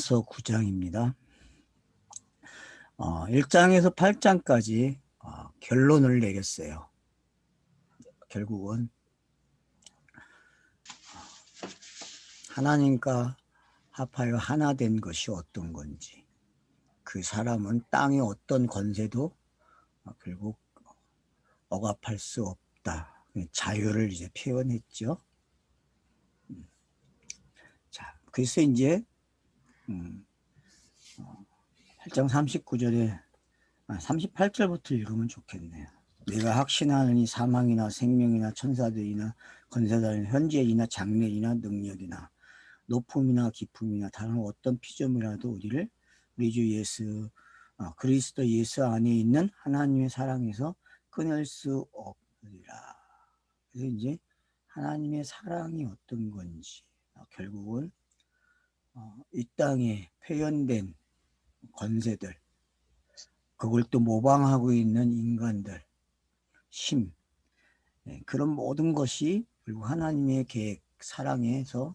로마서 9장입니다. 1장에서 8장까지 결론을 내렸어요. 결국은 하나님과 합하여 하나 된 것이 어떤 건지, 그 사람은 땅의 어떤 권세도 결국 억압할 수 없다. 자유를 이제 표현했죠. 자, 그래서 이제 8장 39절에 38절부터 읽으면 좋겠네요. 내가 확신하느니 사망이나 생명이나 천사들이나 권세자들이나 현재이나 장래이나 능력이나 높음이나 깊음이나 다른 어떤 피조물이라도 우리 주 예수 그리스도 예수 안에 있는 하나님의 사랑에서 끊을 수 없으리라. 그래서 이제 하나님의 사랑이 어떤 건지 결국은 이 땅에 표현된 권세들, 그걸 또 모방하고 있는 인간들, 힘, 그런 모든 것이 그리고 하나님의 계획, 사랑에서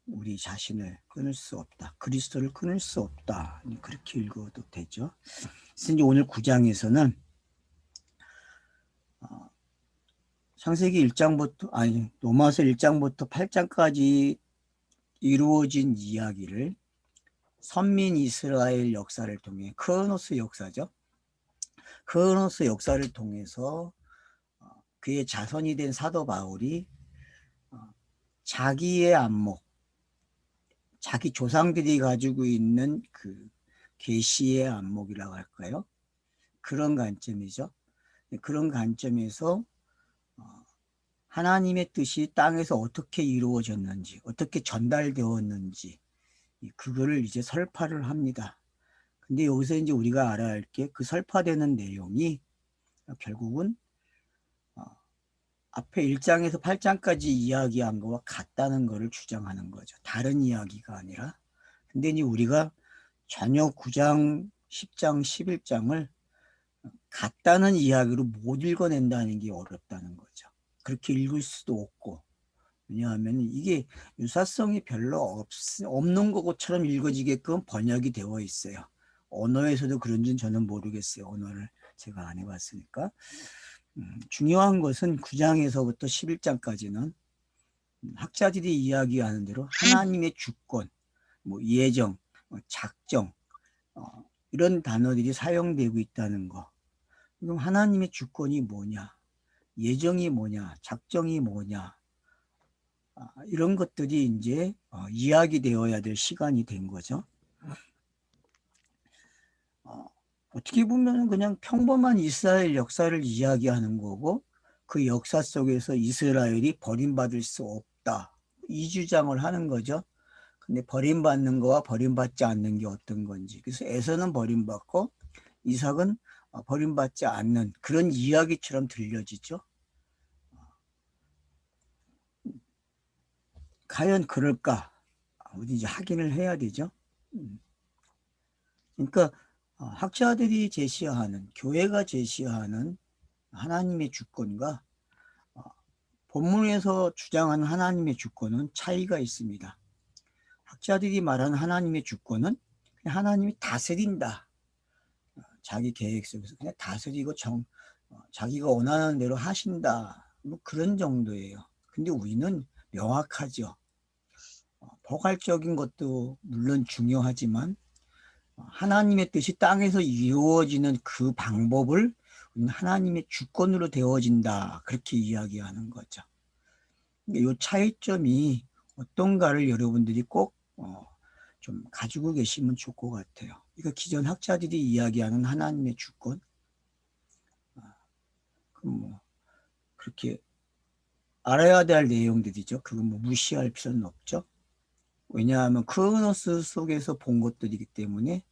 우리 자신을 끊을 수 없다. 그리스도를 끊을 수 없다. 그렇게 읽어도 되죠. 그래서 이제 오늘 9장에서는 창세기 1장부터 로마서 1장부터 8장까지 이루어진 이야기를 선민 이스라엘 역사를 통해 크로노스 역사죠. 크로노스 역사를 통해서 그의 자손이 된 사도 바울이 자기의 안목, 자기 조상들이 가지고 있는 그 계시의 안목이라고 할까요? 그런 관점이죠. 그런 관점에서 하나님의 뜻이 땅에서 어떻게 이루어졌는지, 어떻게 전달되었는지, 그거를 이제 설파를 합니다. 근데 여기서 이제 우리가 알아야 할 게 그 설파되는 내용이 결국은 앞에 1장에서 8장까지 이야기한 거와 같다는 것을 주장하는 거죠. 다른 이야기가 아니라. 근데 이제 우리가 전혀 9장, 10장, 11장을 같다는 이야기로 못 읽어낸다는 게 어렵다는 거죠. 그렇게 읽을 수도 없고. 왜냐하면 이게 유사성이 별로 없는 것처럼 읽어지게끔 번역이 되어 있어요. 언어에서도 그런지는 저는 모르겠어요. 언어를 제가 안 해봤으니까. 중요한 것은 9장에서부터 11장까지는 학자들이 이야기하는 대로 하나님의 주권, 예정, 작정 이런 단어들이 사용되고 있다는 거. 그럼 하나님의 주권이 뭐냐, 예정이 뭐냐, 작정이 뭐냐, 이런 것들이 이제 이야기되어야 될 시간이 된 거죠. 어떻게 보면 그냥 평범한 이스라엘 역사를 이야기하는 거고, 그 역사 속에서 이스라엘이 버림받을 수 없다, 이 주장을 하는 거죠. 근데 버림받는 거와 버림받지 않는 게 어떤 건지, 그래서 에서는 버림받고 이삭은 버림받지 않는 그런 이야기처럼 들려지죠. 과연 그럴까? 우리 이제 확인을 해야 되죠. 그러니까 학자들이 제시하는, 교회가 제시하는 하나님의 주권과 본문에서 주장하는 하나님의 주권은 차이가 있습니다. 학자들이 말하는 하나님의 주권은 그냥 하나님이 다스린다. 자기 계획 속에서 그냥 다스리고 자기가 원하는 대로 하신다. 그런 정도예요. 근데 우리는 명확하죠. 포괄적인 것도 물론 중요하지만 하나님의 뜻이 땅에서 이루어지는 그 방법을 하나님의 주권으로 되어진다. 그렇게 이야기하는 거죠. 이 차이점이 어떤가를 여러분들이 꼭 좀 가지고 계시면 좋을 것 같아요. 이거 기존 학자들이 이야기하는 하나님의 주권, 그렇게 알아야 될 내용들이죠. 그건 무시할 필요는 없죠. 왜냐하면 크로노스 속에서 본 것들이기 때문에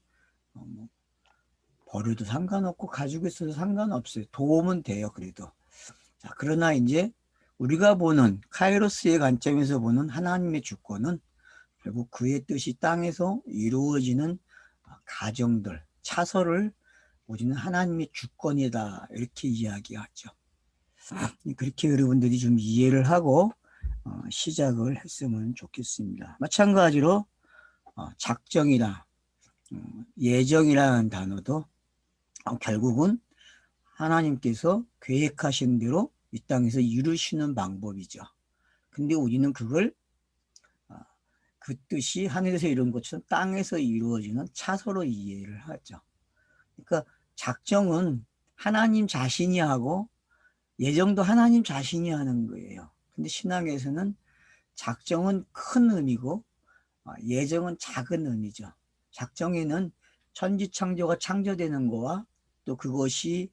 버려도 상관없고 가지고 있어도 상관없어요. 도움은 돼요, 그래도. 자, 그러나 이제 우리가 보는 카이로스의 관점에서 보는 하나님의 주권은 결국 그의 뜻이 땅에서 이루어지는 가정들, 차서를 우리는 하나님의 주권이다, 이렇게 이야기하죠. 그렇게 여러분들이 좀 이해를 하고 시작을 했으면 좋겠습니다. 마찬가지로 작정이나 예정이라는 단어도 결국은 하나님께서 계획하신 대로 이 땅에서 이루시는 방법이죠. 근데 우리는 그걸 그 뜻이 하늘에서 이룬 것처럼 땅에서 이루어지는 차서로 이해를 하죠. 그러니까 작정은 하나님 자신이 하고 예정도 하나님 자신이 하는 거예요. 근데 신앙에서는 작정은 큰 의미고 예정은 작은 의미죠. 작정에는 천지창조가 창조되는 거와 또 그것이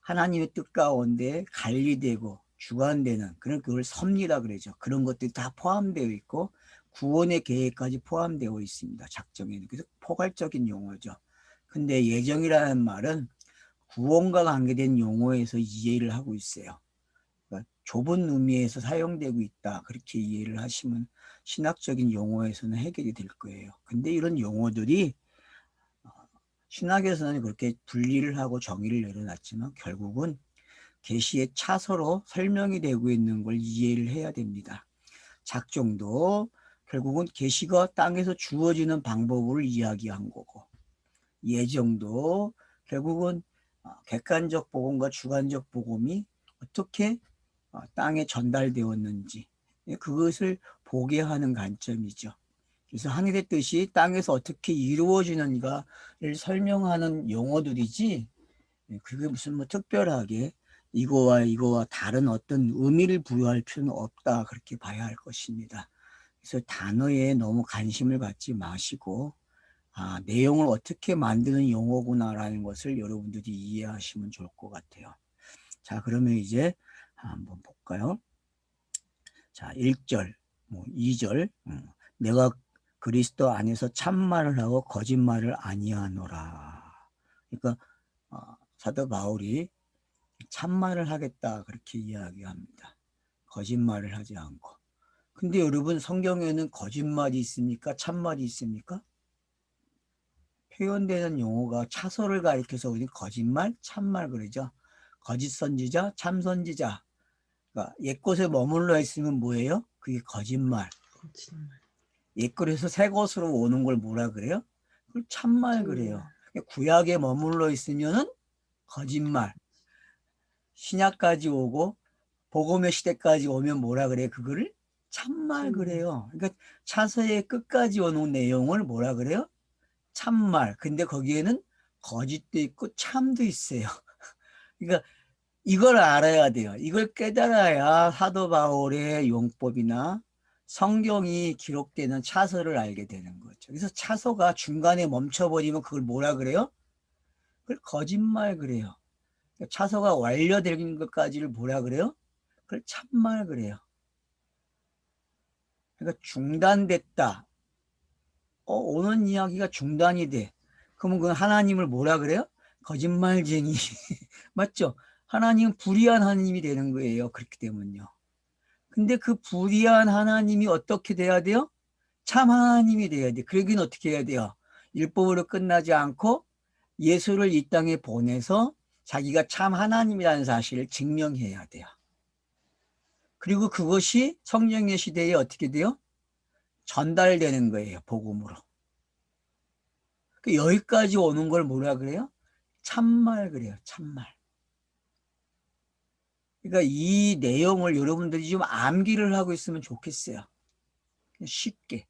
하나님의 뜻 가운데 관리되고 주관되는 그걸 섭리라 그러죠. 그런 것들이 다 포함되어 있고 구원의 계획까지 포함되어 있습니다. 작정에는. 그래서 포괄적인 용어죠. 근데 예정이라는 말은 구원과 관계된 용어에서 이해를 하고 있어요. 그러니까 좁은 의미에서 사용되고 있다. 그렇게 이해를 하시면 신학적인 용어에서는 해결이 될 거예요. 근데 이런 용어들이 신학에서는 그렇게 분리를 하고 정의를 내려놨지만 결국은 계시의 차서로 설명이 되고 있는 걸 이해를 해야 됩니다. 작정도 결국은 계시가 땅에서 주어지는 방법을 이야기한 거고 예정도 결국은 객관적 복음과 주관적 복음이 어떻게 땅에 전달되었는지 그것을 보게 하는 관점이죠. 그래서 하늘의 뜻이 땅에서 어떻게 이루어지는가를 설명하는 용어들이지 그게 무슨 뭐 특별하게 이거와 다른 어떤 의미를 부여할 필요는 없다 그렇게 봐야 할 것입니다. 그래서 단어에 너무 관심을 갖지 마시고 내용을 어떻게 만드는 용어구나라는 것을 여러분들이 이해하시면 좋을 것 같아요. 자, 그러면 이제 한번 볼까요? 자, 1절, 2절. 내가 그리스도 안에서 참말을 하고 거짓말을 아니하노라. 그러니까 사도 바울이 참말을 하겠다 그렇게 이야기합니다. 거짓말을 하지 않고. 근데 여러분 성경에는 거짓말이 있습니까? 참말이 있습니까? 표현되는 용어가 차서를 가리켜서 우리 거짓말, 참말 그러죠. 거짓 선지자, 참 선지자. 그러니까 옛것에 머물러 있으면 뭐예요? 그게 거짓말. 옛것에서 새 것으로 오는 걸 뭐라 그래요? 그걸 참말 그래요. 구약에 머물러 있으면은 거짓말. 신약까지 오고 복음의 시대까지 오면 뭐라 그래요? 그거를 참말 그래요. 그러니까 차서의 끝까지 오는 내용을 뭐라 그래요? 참말. 근데 거기에는 거짓도 있고 참도 있어요. 그러니까 이걸 알아야 돼요. 이걸 깨달아야 사도 바울의 용법이나 성경이 기록되는 차서를 알게 되는 거죠. 그래서 차서가 중간에 멈춰버리면 그걸 뭐라 그래요? 그걸 거짓말 그래요. 차서가 완료되는 것까지를 뭐라 그래요? 그걸 참말 그래요. 그러니까 중단됐다. 오는 이야기가 중단이 돼. 그러면 그건 하나님을 뭐라 그래요? 거짓말쟁이. 맞죠? 하나님은 불의한 하나님이 되는 거예요. 그렇기 때문요. 근데 그 불의한 하나님이 어떻게 돼야 돼요? 참 하나님이 돼야 돼. 그러긴 어떻게 해야 돼요? 율법으로 끝나지 않고 예수를 이 땅에 보내서 자기가 참 하나님이라는 사실을 증명해야 돼요. 그리고 그것이 성령의 시대에 어떻게 돼요? 전달되는 거예요. 복음으로. 여기까지 오는 걸 뭐라 그래요? 참말 그래요. 참말. 그러니까 이 내용을 여러분들이 좀 암기를 하고 있으면 좋겠어요. 쉽게.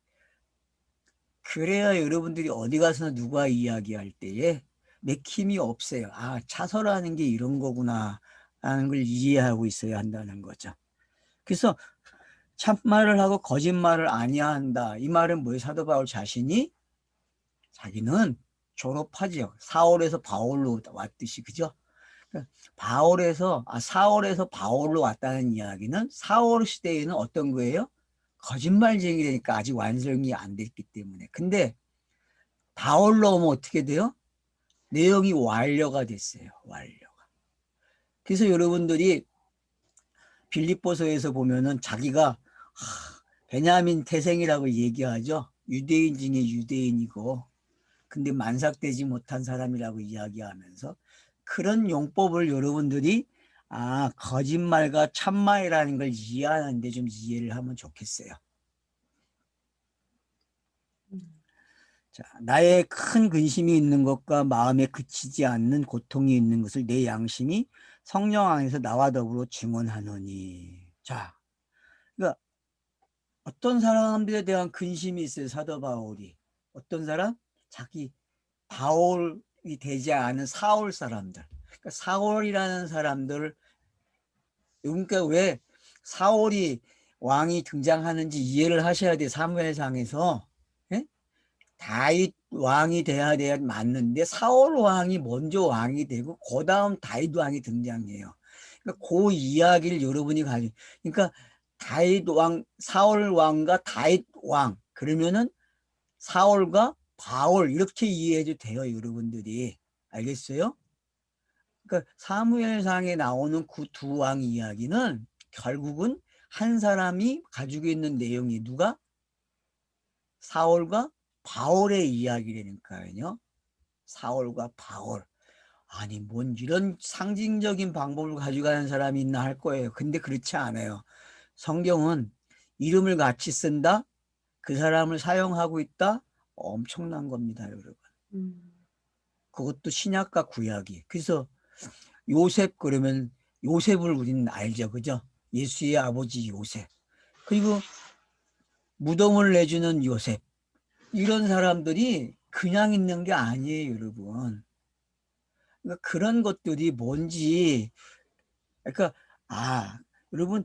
그래야 여러분들이 어디 가서나 누가 이야기할 때에 맥힘이 없어요. 차서라는 게 이런 거구나 라는 걸 이해하고 있어야 한다는 거죠. 그래서 참말을 하고 거짓말을 아니한다. 이 말은 뭐예요? 사도 바울 자신이 자기는 졸업하지요. 사울에서 바울로 왔듯이 그죠? 사울에서 바울로 왔다는 이야기는 사울 시대에는 어떤 거예요? 거짓말쟁이라니까 아직 완성이 안 됐기 때문에. 근데 바울로 오면 어떻게 돼요? 내용이 완료가 됐어요. 완료가. 그래서 여러분들이 빌립보서에서 보면은 자기가 베냐민 태생이라고 얘기하죠. 유대인 중에 유대인이고 근데 만삭되지 못한 사람이라고 이야기하면서 그런 용법을 여러분들이 거짓말과 참말이라는 걸 이해하는데 좀 이해를 하면 좋겠어요. 자, 나의 큰 근심이 있는 것과 마음에 그치지 않는 고통이 있는 것을 내 양심이 성령 안에서 나와 더불어 증언하노니. 자, 그러니까 어떤 사람들에 대한 근심이 있어요, 사도 바울이. 어떤 사람? 자기 바울이 되지 않은 사울 사람들. 그러니까 사울이라는 사람들을, 그러니까 왜 사울이 왕이 등장하는지 이해를 하셔야 돼, 사무엘상에서. 예? 다윗 왕이 돼야 맞는데 사울 왕이 먼저 왕이 되고 그 다음 다윗 왕이 등장해요. 그러니까 그 이야기를 여러분이 가지고, 그러니까 다윗 왕, 사울 왕과 다윗 왕, 그러면은 사울과 바울 이렇게 이해해도 돼요, 여러분들이. 알겠어요? 그러니까 사무엘상에 나오는 그 두 왕 이야기는 결국은 한 사람이 가지고 있는 내용이 누가? 사울과 바울의 이야기라니까요. 사울과 바울. 아니, 뭔 이런 상징적인 방법을 가져가는 사람이 있나 할 거예요. 근데 그렇지 않아요. 성경은 이름을 같이 쓴다? 그 사람을 사용하고 있다? 엄청난 겁니다, 여러분. 그것도 신약과 구약이. 그래서 요셉 그러면 요셉을 우리는 알죠. 그죠? 예수의 아버지 요셉. 그리고 무덤을 내주는 요셉. 이런 사람들이 그냥 있는 게 아니에요, 여러분. 그러니까 그런 것들이 뭔지, 그러니까, 여러분,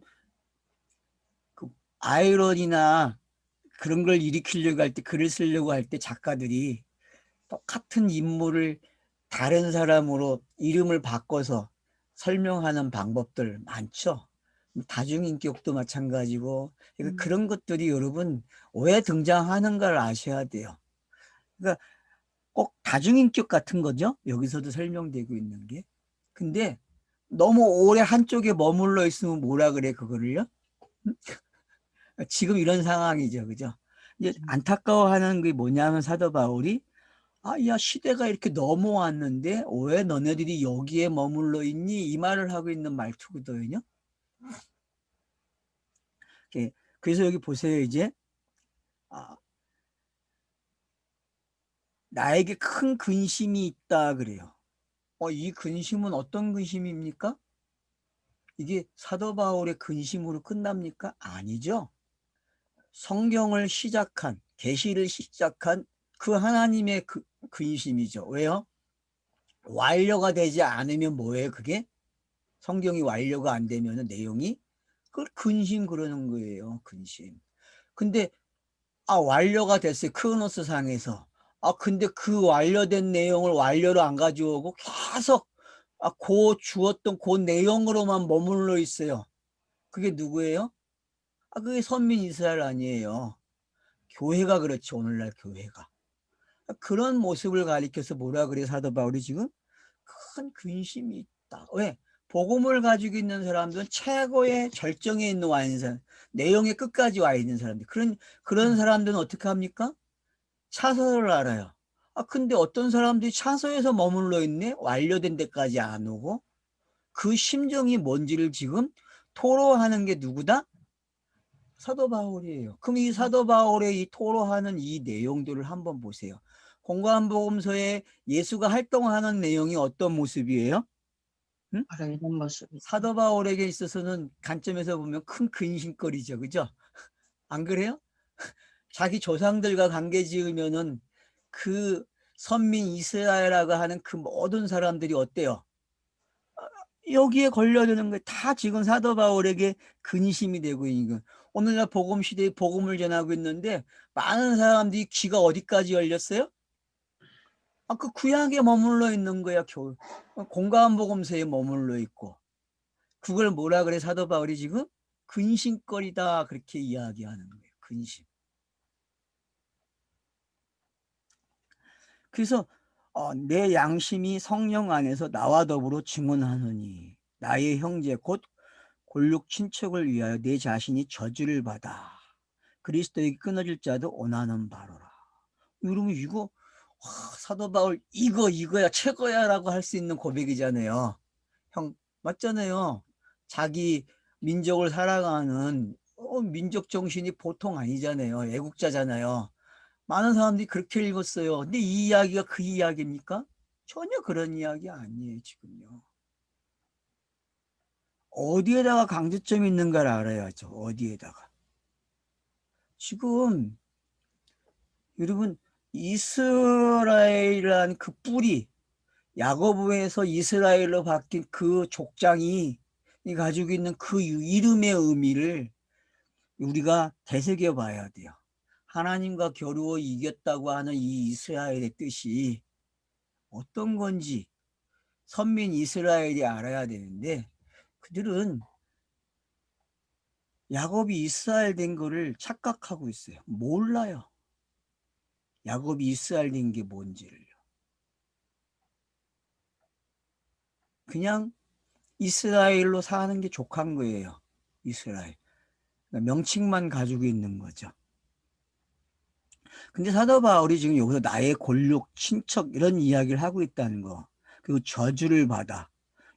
그 아이러니나 그런 걸 일으키려고 할 때, 글을 쓰려고 할 때 작가들이 똑같은 인물을 다른 사람으로 이름을 바꿔서 설명하는 방법들 많죠. 다중인격도 마찬가지고, 그러니까 그런 것들이 여러분 왜 등장하는가를 아셔야 돼요. 그러니까 꼭 다중인격 같은 거죠. 여기서도 설명되고 있는 게. 근데 너무 오래 한쪽에 머물러 있으면 뭐라 그래, 그거를요? 지금 이런 상황이죠. 그죠? 이제 안타까워하는 게 뭐냐면 사도 바울이 야, 시대가 이렇게 넘어왔는데 왜 너네들이 여기에 머물러 있니? 이 말을 하고 있는 말투거든요. 그래서 여기 보세요, 이제. 아, 나에게 큰 근심이 있다 그래요. 이 근심은 어떤 근심입니까? 이게 사도 바울의 근심으로 끝납니까? 아니죠. 성경을 시작한, 계시를 시작한 그 하나님의 근심이죠. 왜요? 완료가 되지 않으면 뭐예요, 그게? 성경이 완료가 안 되면 내용이 그걸 근심 그러는 거예요. 근심. 근데 완료가 됐어요. 크로노스 상에서. 근데 그 완료된 내용을 완료로 안 가져오고 계속 주었던 그 내용으로만 머물러 있어요. 그게 누구예요? 그게 선민 이스라엘 아니에요. 교회가 그렇지, 오늘날 교회가. 그런 모습을 가리켜서 뭐라 그래, 사도 바울이 지금? 큰 근심이 있다. 왜? 복음을 가지고 있는 사람들은 최고의 절정에 있는 와 있는 사람, 내용의 끝까지 와 있는 사람들. 그런 사람들은 어떻게 합니까? 차서를 알아요. 근데 어떤 사람들이 차서에서 머물러 있네? 완료된 데까지 안 오고? 그 심정이 뭔지를 지금 토로하는 게 누구다? 사도 바울이에요. 그럼 이 사도 바울의 이 토로하는 이 내용들을 한번 보세요. 공관복음서에 예수가 활동하는 내용이 어떤 모습이에요? 응? 바로 이런 모습이죠. 사도 바울에게 있어서는 관점에서 보면 큰 근심거리죠. 그죠? 안 그래요? 자기 조상들과 관계 지으면은 그 선민 이스라엘이라고 하는 그 모든 사람들이 어때요? 여기에 걸려드는 게 다 지금 사도 바울에게 근심이 되고 있는 거. 오늘날 복음 시대에 복음을 전하고 있는데 많은 사람들이 귀가 어디까지 열렸어요? 그 구약에 머물러 있는 거야. 공감 복음서에 머물러 있고. 그걸 뭐라 그래, 사도 바울이 지금? 근심거리다 그렇게 이야기하는 거예요. 근심. 그래서 내 양심이 성령 안에서 나와 더불어 증언하느니 나의 형제 곧 골육 친척을 위하여 내 자신이 저주를 받아 그리스도에게 끊어질 자도 원하는 바로라. 여러분 이거 사도 바울 이거야 최고야라고 할 수 있는 고백이잖아요. 형 맞잖아요. 자기 민족을 사랑하는 민족 정신이 보통 아니잖아요. 애국자잖아요. 많은 사람들이 그렇게 읽었어요. 근데 이 이야기가 그 이야기입니까? 전혀 그런 이야기 아니에요, 지금요. 어디에다가 강조점이 있는가를 알아야죠. 어디에다가. 지금 여러분 이스라엘이라는 그 뿌리, 야고보에서 이스라엘로 바뀐 그 족장이 가지고 있는 그 이름의 의미를 우리가 되새겨 봐야 돼요. 하나님과 겨루어 이겼다고 하는 이 이스라엘의 뜻이 어떤 건지 선민 이스라엘이 알아야 되는데, 그들은 야곱이 이스라엘 된 거를 착각하고 있어요. 몰라요. 야곱이 이스라엘 된 게 뭔지를요. 그냥 이스라엘로 사는 게 족한 거예요. 이스라엘. 그러니까 명칭만 가지고 있는 거죠. 근데 사도 바울이 지금 여기서 나의 골육, 친척 이런 이야기를 하고 있다는 거. 그리고 저주를 받아.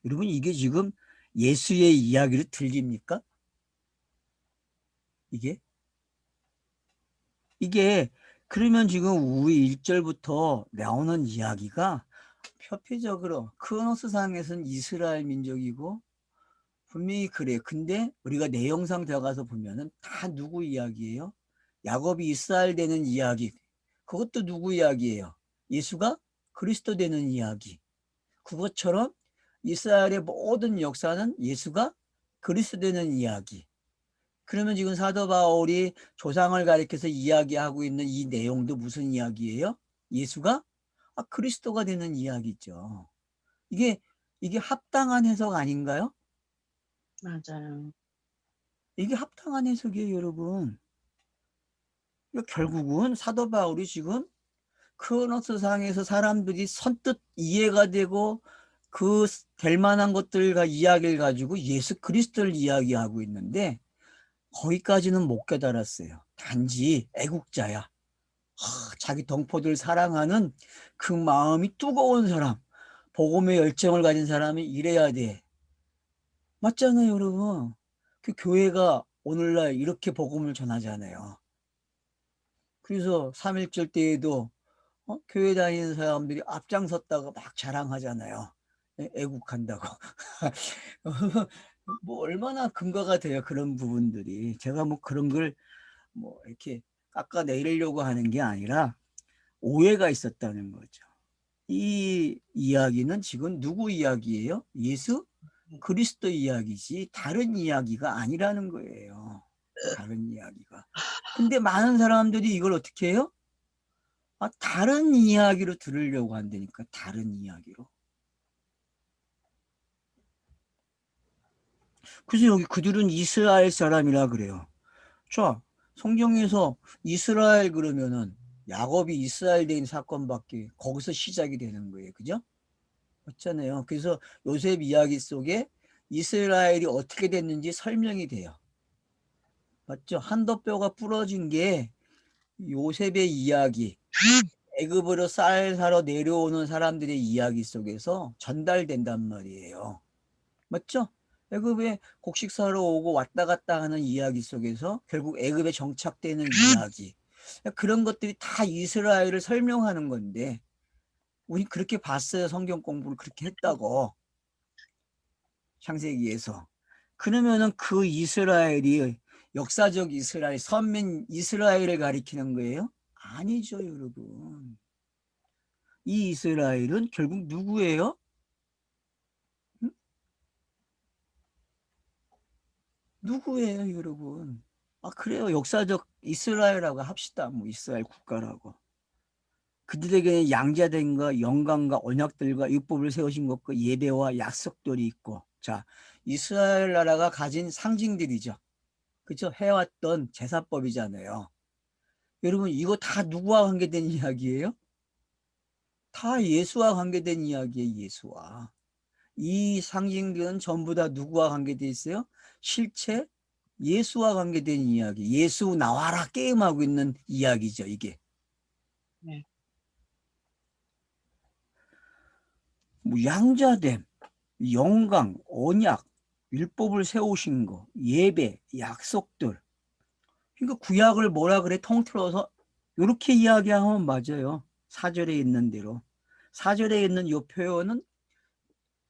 여러분 이게 지금 예수의 이야기로 들립니까? 이게 그러면 지금 우리 1절부터 나오는 이야기가 표피적으로 크로노스상에서는 이스라엘 민족이고 분명히 그래요. 근데 우리가 내용상 들어가서 보면은 다 누구 이야기예요? 야곱이 이스라엘 되는 이야기. 그것도 누구 이야기예요? 예수가 그리스도 되는 이야기. 그것처럼 이스라엘의 모든 역사는 예수가 그리스도 되는 이야기. 그러면 지금 사도 바울이 조상을 가리켜서 이야기하고 있는 이 내용도 무슨 이야기예요? 예수가 그리스도가 되는 이야기죠. 이게 합당한 해석 아닌가요? 맞아요. 이게 합당한 해석이에요, 여러분. 결국은 사도 바울이 지금 크로노스상에서 사람들이 선뜻 이해가 되고 그 될 만한 것들과 이야기를 가지고 예수 그리스도를 이야기하고 있는데 거기까지는 못 깨달았어요. 단지 애국자야. 자기 동포들 사랑하는 그 마음이 뜨거운 사람, 복음의 열정을 가진 사람이 이래야 돼. 맞잖아요, 여러분. 그 교회가 오늘날 이렇게 복음을 전하잖아요. 그래서 3.1절 때에도 교회 다니는 사람들이 앞장섰다고 막 자랑하잖아요. 애국한다고. 뭐 얼마나 근거가 돼요, 그런 부분들이. 제가 뭐 그런 걸 뭐 이렇게 깎아내리려고 하는 게 아니라 오해가 있었다는 거죠. 이 이야기는 지금 누구 이야기예요? 예수 그리스도 이야기지 다른 이야기가 아니라는 거예요. 다른 이야기가. 근데 많은 사람들이 이걸 어떻게 해요? 다른 이야기로 들으려고 한다니까. 다른 이야기로. 그래서 여기 그들은 이스라엘 사람이라 그래요. 자, 성경에서 이스라엘 그러면은 야곱이 이스라엘 된 사건밖에 거기서 시작이 되는 거예요. 그죠? 맞잖아요. 그래서 요셉 이야기 속에 이스라엘이 어떻게 됐는지 설명이 돼요. 맞죠? 한도뼈가 부러진 게 요셉의 이야기, 애굽으로 쌀 사러 내려오는 사람들의 이야기 속에서 전달된단 말이에요. 맞죠? 애굽에 곡식 사러 오고 왔다 갔다 하는 이야기 속에서 결국 애굽에 정착되는 이야기. 그런 것들이 다 이스라엘을 설명하는 건데 우리 그렇게 봤어요. 성경 공부를 그렇게 했다고. 창세기에서. 그러면은 그 이스라엘이 역사적 이스라엘, 선민 이스라엘을 가리키는 거예요? 아니죠, 여러분. 이 이스라엘은 결국 누구예요? 응? 누구예요, 여러분? 그래요. 역사적 이스라엘이라고 합시다. 뭐 이스라엘 국가라고. 그들에게는 양자된과 영광과 언약들과 율법을 세우신 것과 예배와 약속들이 있고, 자, 이스라엘 나라가 가진 상징들이죠. 그죠? 해왔던 제사법이잖아요. 여러분, 이거 다 누구와 관계된 이야기예요? 다 예수와 관계된 이야기예요, 예수와. 이 상징들은 전부 다 누구와 관계되어 있어요? 실체 예수와 관계된 이야기. 예수 나와라 게임하고 있는 이야기죠, 이게. 네. 뭐 양자됨, 영광, 언약, 율법을 세우신 거, 예배, 약속들. 그러니까 구약을 뭐라 그래? 통틀어서 이렇게 이야기하면 맞아요. 4절에 있는 대로. 4절에 있는 이 표현은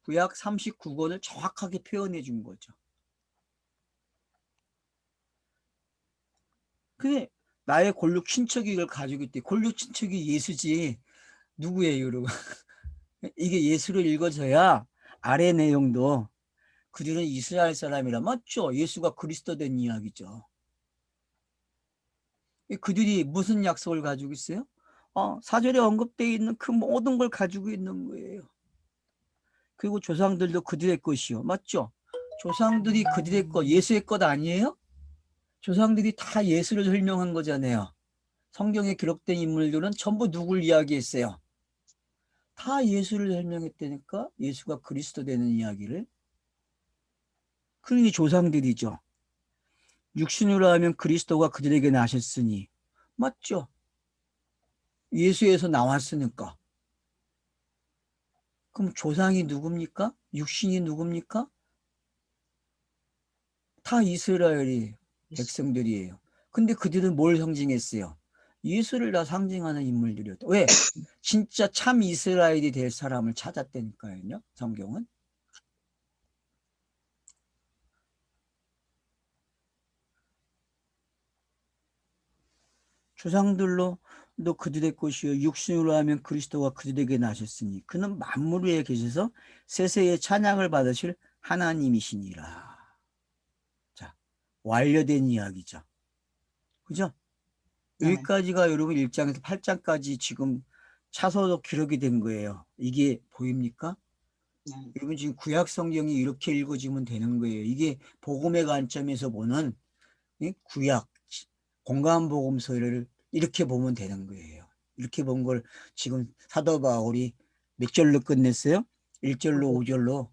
구약 39권을 정확하게 표현해 준 거죠. 그게 나의 골육 친척이 이걸 가지고 있대. 골육 친척이 예수지. 누구예요, 여러분? 이게 예수로 읽어져야 아래 내용도 그들은 이스라엘 사람이라 맞죠? 예수가 그리스도 된 이야기죠. 그들이 무슨 약속을 가지고 있어요? 4절에 언급되어 있는 그 모든 걸 가지고 있는 거예요. 그리고 조상들도 그들의 것이요. 맞죠? 조상들이 그들의 것, 예수의 것 아니에요? 조상들이 다 예수를 설명한 거잖아요. 성경에 기록된 인물들은 전부 누굴 이야기했어요? 다 예수를 설명했다니까 예수가 그리스도 되는 이야기를. 그러니 조상들이죠. 육신으로 하면 그리스도가 그들에게 나셨으니 맞죠? 예수에서 나왔으니까. 그럼 조상이 누굽니까? 육신이 누굽니까? 다 이스라엘이 백성들이에요. 근데 그들은 뭘 상징했어요? 예수를 다 상징하는 인물들이었다. 왜? 진짜 참 이스라엘이 될 사람을 찾았다니까요. 성경은. 조상들로 너 그들의 것이요 육신으로 하면 그리스도가 그들에게 나셨으니 그는 만물 위에 계셔서 세세의 찬양을 받으실 하나님이시니라. 자, 완료된 이야기죠. 그죠? 네. 여기까지가 여러분 1장에서 8장까지 지금 차서도 기록이 된 거예요. 이게 보입니까? 네. 여러분 지금 구약 성경이 이렇게 읽어지면 되는 거예요. 이게 복음의 관점에서 보는 구약 공간 복음서를 이렇게 보면 되는 거예요. 이렇게 본 걸 지금 사도 바울이 몇 절로 끝냈어요? 1절로 5절로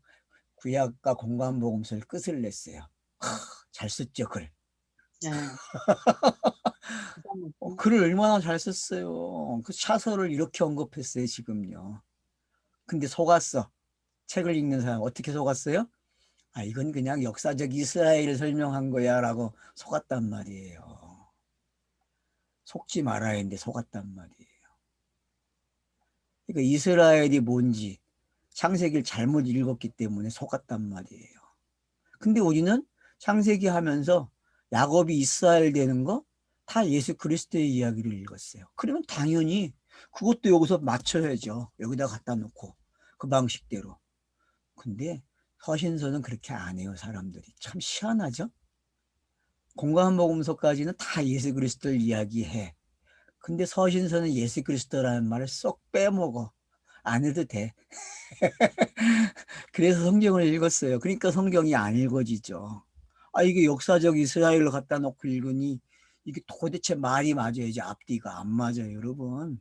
구약과 공간 복음서를 끝을 냈어요. 잘 썼죠, 글. 네. 글을 얼마나 잘 썼어요. 그 차서를 이렇게 언급했어요, 지금요. 근데 속았어. 책을 읽는 사람 어떻게 속았어요? 이건 그냥 역사적 이스라엘을 설명한 거야 라고 속았단 말이에요. 속지 말아야 했는데 속았단 말이에요. 그러니까 이스라엘이 뭔지 창세기를 잘못 읽었기 때문에 속았단 말이에요. 근데 우리는 창세기 하면서 야곱이 이스라엘 되는 거 다 예수 그리스도의 이야기를 읽었어요. 그러면 당연히 그것도 여기서 맞춰야죠. 여기다 갖다 놓고 그 방식대로. 근데 서신서는 그렇게 안 해요. 사람들이. 참 희한하죠? 공간복음서까지는 다 예수 그리스도를 이야기해. 근데 서신서는 예수 그리스도라는 말을 쏙 빼먹어. 안 해도 돼. 그래서 성경을 읽었어요. 그러니까 성경이 안 읽어지죠. 이게 역사적 이스라엘로 갖다 놓고 읽으니 이게 도대체 말이 맞아야지 앞뒤가 안 맞아요, 여러분.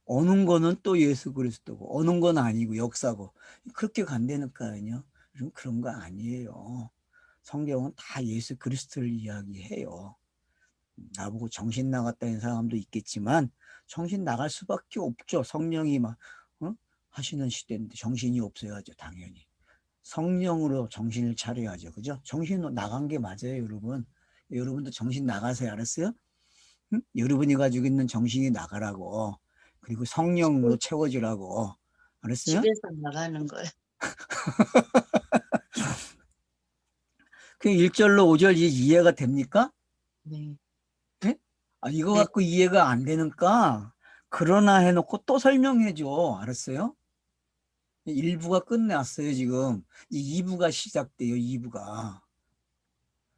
어느 거는 또 예수 그리스도고 어느 건 아니고 역사고 그렇게 간다니까요. 그런 거 아니에요. 성경은 다 예수 그리스도를 이야기해요. 나보고 정신 나갔다는 사람도 있겠지만 정신 나갈 수밖에 없죠. 성령이 막 하시는 시대인데 정신이 없어야죠. 당연히. 성령으로 정신을 차려야죠. 그죠? 정신 나간 게 맞아요, 여러분. 여러분도 정신 나가세요. 알았어요? 응? 여러분이 가지고 있는 정신이 나가라고. 그리고 성령으로 채워지라고. 알았어요? 집에서 나가는 거예요. 그 1절로 5절 이해가 됩니까? 네. 네? 이거 네. 갖고 이해가 안 되니까 그러나 해놓고 또 설명해줘. 알았어요? 1부가 끝났어요, 지금. 이 2부가 시작돼요, 2부가.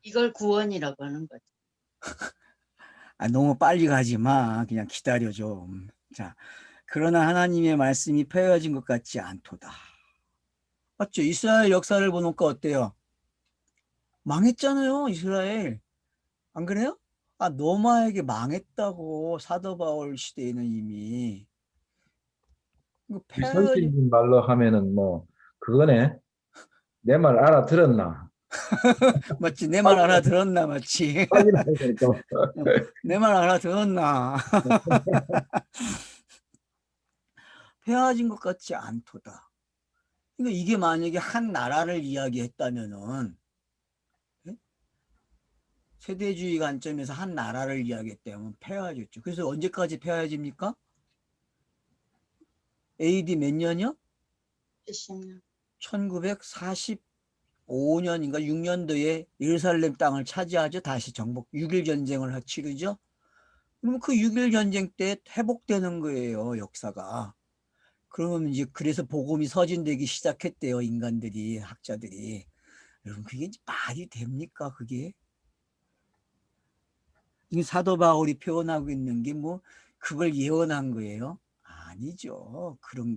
이걸 구원이라고 하는 거죠. 너무 빨리 가지 마. 그냥 기다려 좀. 자, 그러나 하나님의 말씀이 폐허진 것 같지 않도다. 맞죠? 이스라엘 역사를 보니까 어때요? 망했잖아요, 이스라엘. 안 그래요? 노마에게 망했다고 사도 바울 시대에는 이미. 이거 우리 폐허진, 선생님 말로 하면은 뭐 그거네. 내 말 알아들었나? 맞지? 내 말 확인해, 알아들었나, 맞지? 확인해야 되니까. 내 말 알아들었나? 폐허진 것 같지 않도다. 그러니까 이게 만약에 한 나라를 이야기했다면은 세대주의 관점에서 한 나라를 이야기했다면 폐허해졌죠. 그래서 언제까지 폐허해집니까? AD 몇 년이요? 70년. 1945년인가 6년도에 예루살렘 땅을 차지하죠. 다시 정복 6.1 전쟁을 치르죠. 그러면 그 6.1 전쟁 때 회복되는 거예요, 역사가. 그러면 이제 그래서 복음이 서진되기 시작했대요, 인간들이, 학자들이. 여러분, 그게 이제 말이 됩니까, 그게? 이 사도 바울이 표현하고 있는 게 뭐 그걸 예언한 거예요? 아니죠. 그런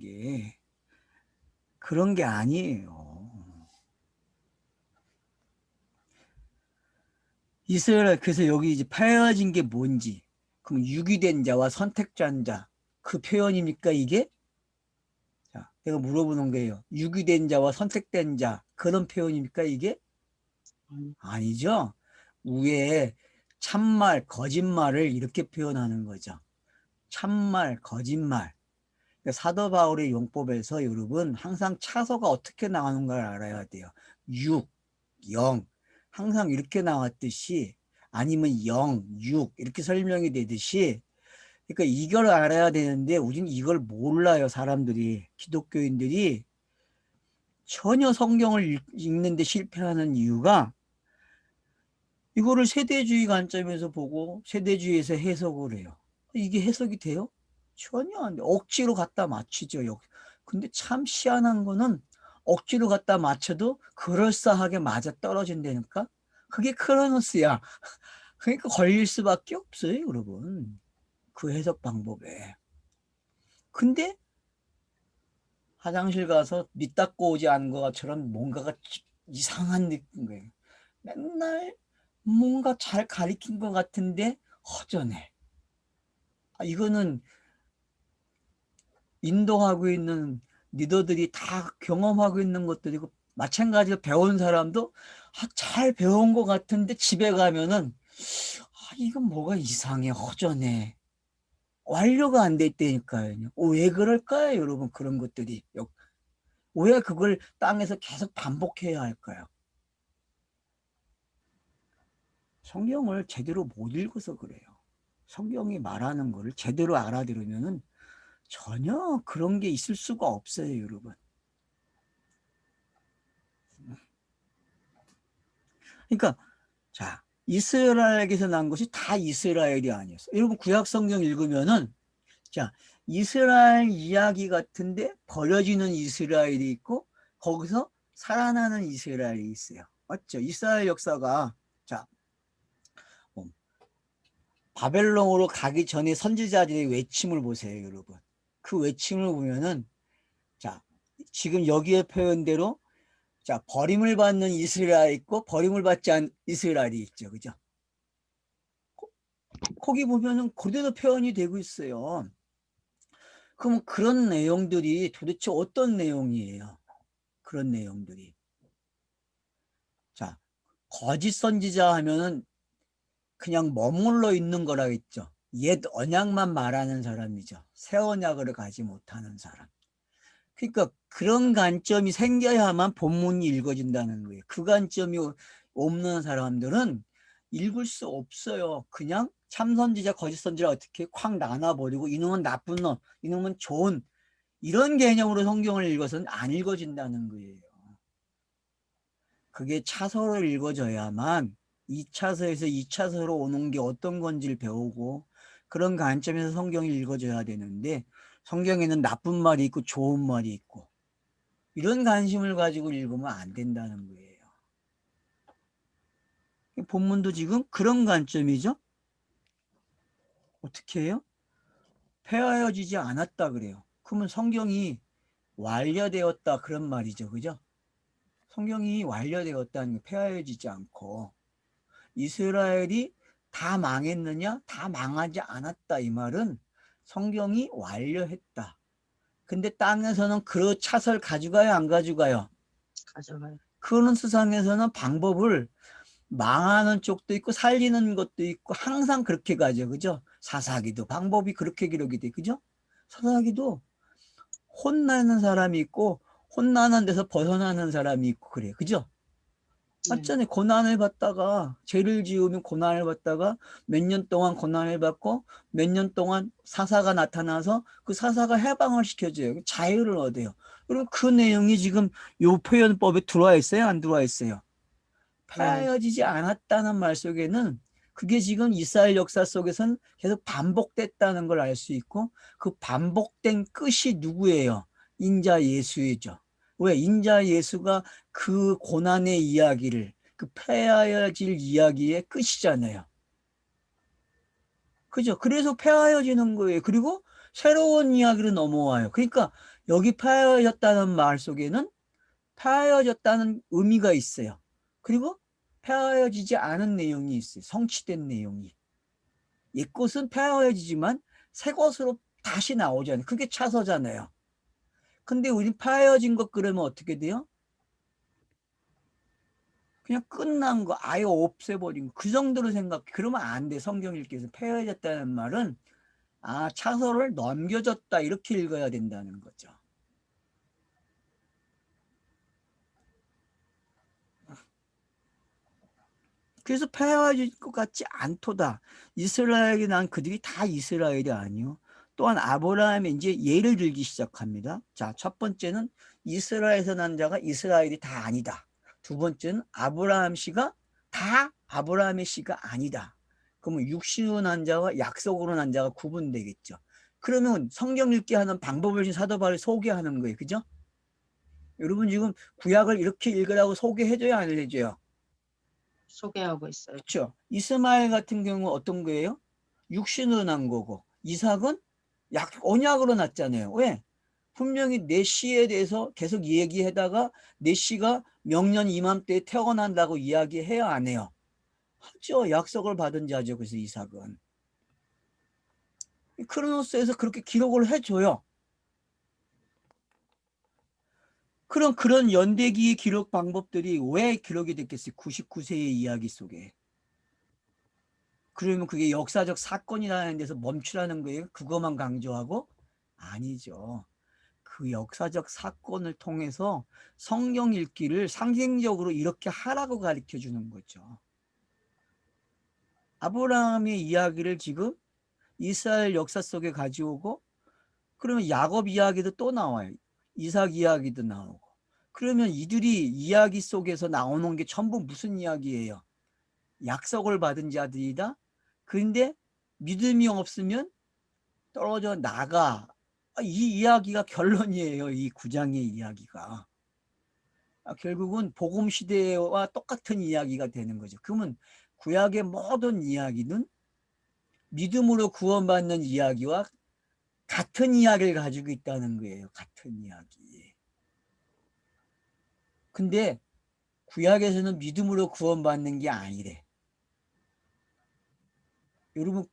게 아니에요. 이스라엘, 그래서 여기 이제 파여진 게 뭔지, 그럼 유기된 자와 선택한 자, 그 표현입니까, 이게? 자, 내가 물어보는 거예요. 유기된 자와 선택된 자, 그런 표현입니까, 이게? 아니죠. 위에 참말, 거짓말을 이렇게 표현하는 거죠. 참말, 거짓말. 그러니까 사도 바울의 용법에서 여러분 항상 차서가 어떻게 나오는 걸 알아야 돼요. 6, 0 항상 이렇게 나왔듯이 아니면 0, 6 이렇게 설명이 되듯이 그러니까 이걸 알아야 되는데 우리는 이걸 몰라요. 사람들이 기독교인들이 전혀 성경을 읽는데 실패하는 이유가 이거를 세대주의 관점에서 보고 세대주의에서 해석을 해요. 이게 해석이 돼요? 전혀 안 돼. 억지로 갖다 맞추죠. 근데 참 희한한 거는 억지로 갖다 맞춰도 그럴싸하게 맞아 떨어진다니까? 그게 크로노스야. 그러니까 걸릴 수밖에 없어요, 여러분. 그 해석 방법에. 근데 화장실 가서 밑 닦고 오지 않은 것처럼 뭔가가 이상한 느낌인 거예요. 맨날 뭔가 잘 가리킨 것 같은데 허전해. 이거는 인도하고 있는 리더들이 다 경험하고 있는 것들이고 마찬가지로 배운 사람도 잘 배운 것 같은데 집에 가면은 이건 뭐가 이상해 허전해 완료가 안 돼 있다니까요. 왜 그럴까요 여러분 그런 것들이 왜 그걸 땅에서 계속 반복해야 할까요? 성경을 제대로 못 읽어서 그래요. 성경이 말하는 거를 제대로 알아들으면은 전혀 그런 게 있을 수가 없어요, 여러분. 그러니까 자, 이스라엘에게서 난 것이 다 이스라엘이 아니었어요. 여러분 구약 성경 읽으면은 자, 이스라엘 이야기 같은데 버려지는 이스라엘이 있고 거기서 살아나는 이스라엘이 있어요. 맞죠? 이스라엘 역사가 자, 바벨론으로 가기 전에 선지자들의 외침을 보세요, 여러분. 그 외침을 보면은 자, 지금 여기에 표현대로 자, 버림을 받는 이스라엘 있고 버림을 받지 않은 이스라엘이 있죠. 그죠? 거기 보면은 그대로 표현이 되고 있어요. 그럼 그런 내용들이 도대체 어떤 내용이에요? 그런 내용들이. 자, 거짓 선지자 하면은 그냥 머물러 있는 거라 했죠. 옛 언약만 말하는 사람이죠. 새 언약을 가지 못하는 사람. 그러니까 그런 관점이 생겨야만 본문이 읽어진다는 거예요. 그 관점이 없는 사람들은 읽을 수 없어요. 그냥 참선지자, 거짓선지자 어떻게 콱 나눠버리고 이놈은 나쁜 놈, 이놈은 좋은 이런 개념으로 성경을 읽어서는 안 읽어진다는 거예요. 그게 차서로 읽어져야만 2차서에서 2차서로 오는 게 어떤 건지를 배우고 그런 관점에서 성경이 읽어져야 되는데 성경에는 나쁜 말이 있고 좋은 말이 있고 이런 관심을 가지고 읽으면 안 된다는 거예요. 본문도 지금 그런 관점이죠. 어떻게 해요? 폐하여지지 않았다 그래요. 그러면 성경이 완료되었다 그런 말이죠. 그죠? 성경이 완료되었다는 게 폐하여지지 않고 이스라엘이 다 망했느냐? 다 망하지 않았다 이 말은 성경이 완료했다. 근데 땅에서는 그 차설 가져가요 안 가져가요? 가져가요. 크로노스상에서는 방법을 망하는 쪽도 있고 살리는 것도 있고 항상 그렇게 가죠. 그죠? 사사기도 방법이 그렇게 기록이 돼. 그죠? 사사기도 혼나는 사람이 있고 혼나는 데서 벗어나는 사람이 있고 그래. 그죠? 맞잖아요. 고난을 받다가 죄를 지으면 고난을 받다가 몇 년 동안 고난을 받고 몇 년 동안 사사가 나타나서 그 사사가 해방을 시켜줘요. 자유를 얻어요. 그리고 그 내용이 지금 요 표현법에 들어와 있어요? 안 들어와 있어요? 폐하여지지 않았다는 말 속에는 그게 지금 이스라엘 역사 속에서는 계속 반복됐다는 걸 알 수 있고 그 반복된 끝이 누구예요? 인자 예수이죠. 왜? 인자 예수가 그 고난의 이야기를 그 폐하여질 이야기의 끝이잖아요. 그죠? 그래서 폐하여지는 거예요. 그리고 새로운 이야기로 넘어와요. 그러니까 여기 폐하여졌다는 말 속에는 폐하여졌다는 의미가 있어요. 그리고 폐하여지지 않은 내용이 있어요. 성취된 내용이. 옛것은 폐하여지지만 새 것으로 다시 나오잖아요. 그게 차서잖아요. 근데 우린 폐하여진 것 그러면 어떻게 돼요? 그냥 끝난 거, 아예 없애버린 거. 그 정도로 생각해. 그러면 안 돼. 성경 읽기에서 폐하여졌다는 말은 차서를 넘겨졌다. 이렇게 읽어야 된다는 거죠. 그래서 폐하여질 것 같지 않도다. 이스라엘이 난 그들이 다 이스라엘이 아니요. 또한 아브라함이 이제 예를 들기 시작합니다. 자, 첫 번째는 이스라엘에서 난 자가 이스라엘이 다 아니다. 두 번째는 아브라함 씨가 다 아브라함의 씨가 아니다. 그러면 육신으로 난 자와 약속으로 난 자가 구분되겠죠. 그러면 성경 읽기 하는 방법을 지금 사도 바울이 소개하는 거예요. 그죠? 여러분 지금 구약을 이렇게 읽으라고 소개해줘야 안 해줘요? 소개하고 있어요. 그렇죠. 이스마엘 같은 경우 어떤 거예요? 육신으로 난 거고 이삭은 언약으로 났잖아요. 왜? 분명히 내시에 대해서 계속 얘기하다가 내시가 명년 이맘때에 태어난다고 이야기해야 안 해요? 하죠. 약속을 받은 자죠. 그래서 이삭은. 크로노스에서 그렇게 기록을 해줘요. 그런 연대기의 기록 방법들이 왜 기록이 됐겠어요? 99세의 이야기 속에. 그러면 그게 역사적 사건이라는 데서 멈추라는 거예요? 그것만 강조하고? 아니죠. 그 역사적 사건을 통해서 성경 읽기를 상징적으로 이렇게 하라고 가르쳐 주는 거죠. 아브라함의 이야기를 지금 이스라엘 역사 속에 가져오고 그러면 야곱 이야기도 또 나와요. 이삭 이야기도 나오고. 그러면 이들이 이야기 속에서 나오는 게 전부 무슨 이야기예요? 약속을 받은 자들이다. 그런데 믿음이 없으면 떨어져 나가. 이 이야기가 결론이에요. 이 9장의 이야기가. 결국은 복음 시대와 똑같은 이야기가 되는 거죠. 그러면 구약의 모든 이야기는 믿음으로 구원받는 이야기와 같은 이야기를 가지고 있다는 거예요. 같은 이야기. 근데 구약에서는 믿음으로 구원받는 게 아니래. 여러분